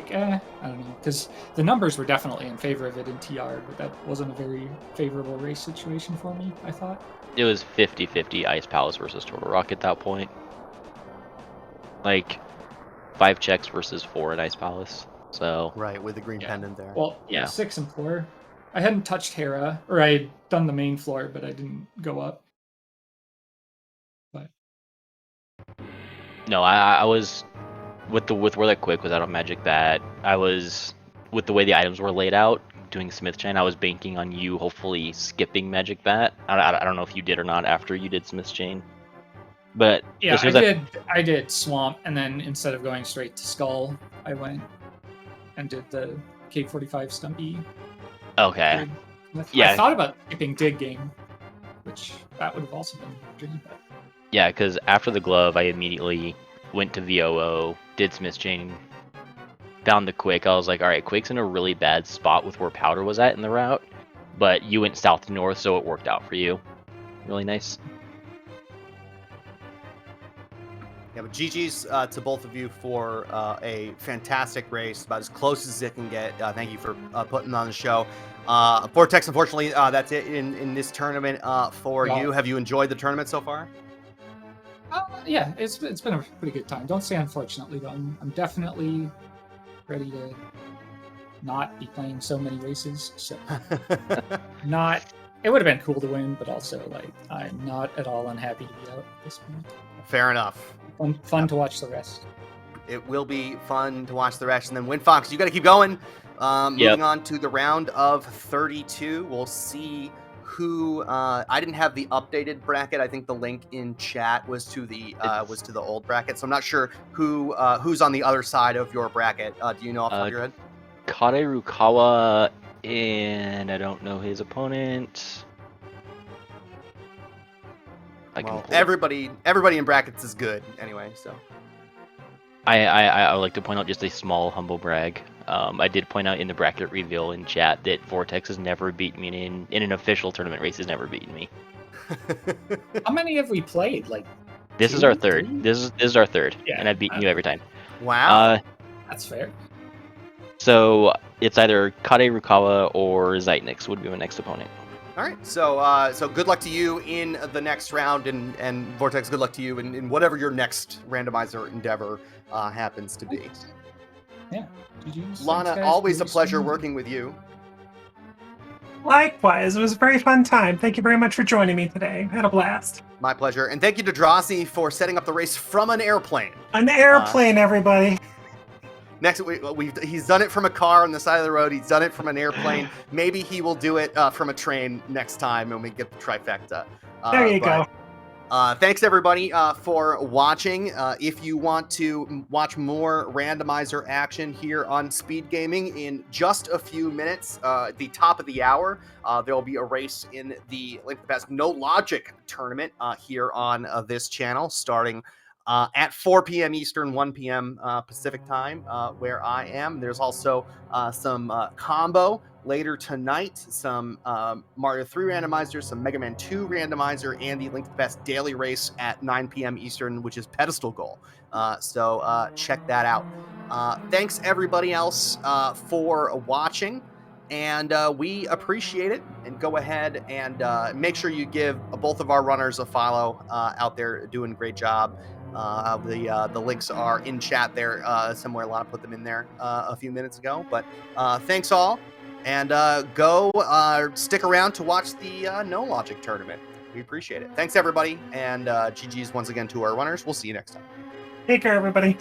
don't know, because the numbers were definitely in favor of it in TR, but that wasn't a very favorable race situation for me, I thought. It was 50-50 Ice Palace versus Turtle Rock at that point. 5 checks versus 4 at Ice Palace. So Right, with the green Yeah. pendant there. Well, Yeah. 6 and 4. I hadn't touched Hera, or I'd done the main floor, but I didn't go up. But no, I was with where that Quick was out of Magic Bat. I was with the way the items were laid out, doing Smith Chain. I was banking on you hopefully skipping Magic Bat. I don't know if you did or not after you did Smith Chain. But Yeah, as soon as I did Swamp, and then instead of going straight to Skull, I went and did the K45 Stumpy. Okay. I thought about skipping Dig Game, which that would have also been tricky, but Yeah, because after the glove, I immediately went to VOO, did Smith's Chain, found the Quick. I was like, all right, Quick's in a really bad spot with where Powder was at in the route, but you went south to north, so it worked out for you. Really nice. Yeah, but GG's to both of you for a fantastic race, about as close as it can get. Thank you for putting on the show. Vortex, unfortunately, that's it in this tournament for you. Have you enjoyed the tournament so far? Yeah, it's been a pretty good time. Don't say unfortunately, though. I'm definitely ready to not be playing so many races. So it would have been cool to win, but also like I'm not at all unhappy to be out at this point. Fair enough. Fun to watch the rest. It will be fun to watch the rest. And then windfox, you got to keep going. Moving on to the round of 32. We'll see who. I didn't have the updated bracket. I think the link in chat was to the old bracket. So I'm not sure who's on the other side of your bracket. Do you know off the top of your head? Kade Rukawa, and I don't know his opponent. Well, everybody in brackets is good anyway. So I would like to point out just a small humble brag. I did point out in the bracket reveal in chat that Vortex has never beaten me in an official tournament race. Has never beaten me. How many have we played? Like this is our third. This is our third, and I've beaten you every time. Wow, that's fair. So it's either Kade Rukawa or Zeitnix would be my next opponent. All right, so good luck to you in the next round, and Vortex, good luck to you in whatever your next randomizer endeavor happens to be. Yeah. Lana, always a pleasure working with you. Likewise, it was a very fun time. Thank you very much for joining me today. I had a blast. My pleasure, and thank you to Drossi for setting up the race from an airplane. An airplane, everybody. Next, he's done it from a car on the side of the road. He's done it from an airplane. Maybe he will do it from a train next time when we get the trifecta. There you go. Thanks, everybody, for watching. If you want to watch more randomizer action here on Speed Gaming in just a few minutes, at the top of the hour, there will be a race in the Link to the Past No Logic tournament here on this channel, starting at 4 p.m. Eastern, 1 p.m. Pacific time, where I am. There's also some combo later tonight, some Mario 3 randomizer, some Mega Man 2 randomizer, and the Link to the Past daily race at 9 p.m. Eastern, which is Pedestal Goal. So check that out. Thanks, everybody else, for watching. And we appreciate it. And go ahead and make sure you give both of our runners a follow out there, doing a great job. The links are in chat there somewhere. Lana put them in there a few minutes ago. But thanks all, and go stick around to watch the No Logic tournament. We appreciate it. Thanks everybody, and GG's once again to our runners. We'll see you next time. Take care, everybody.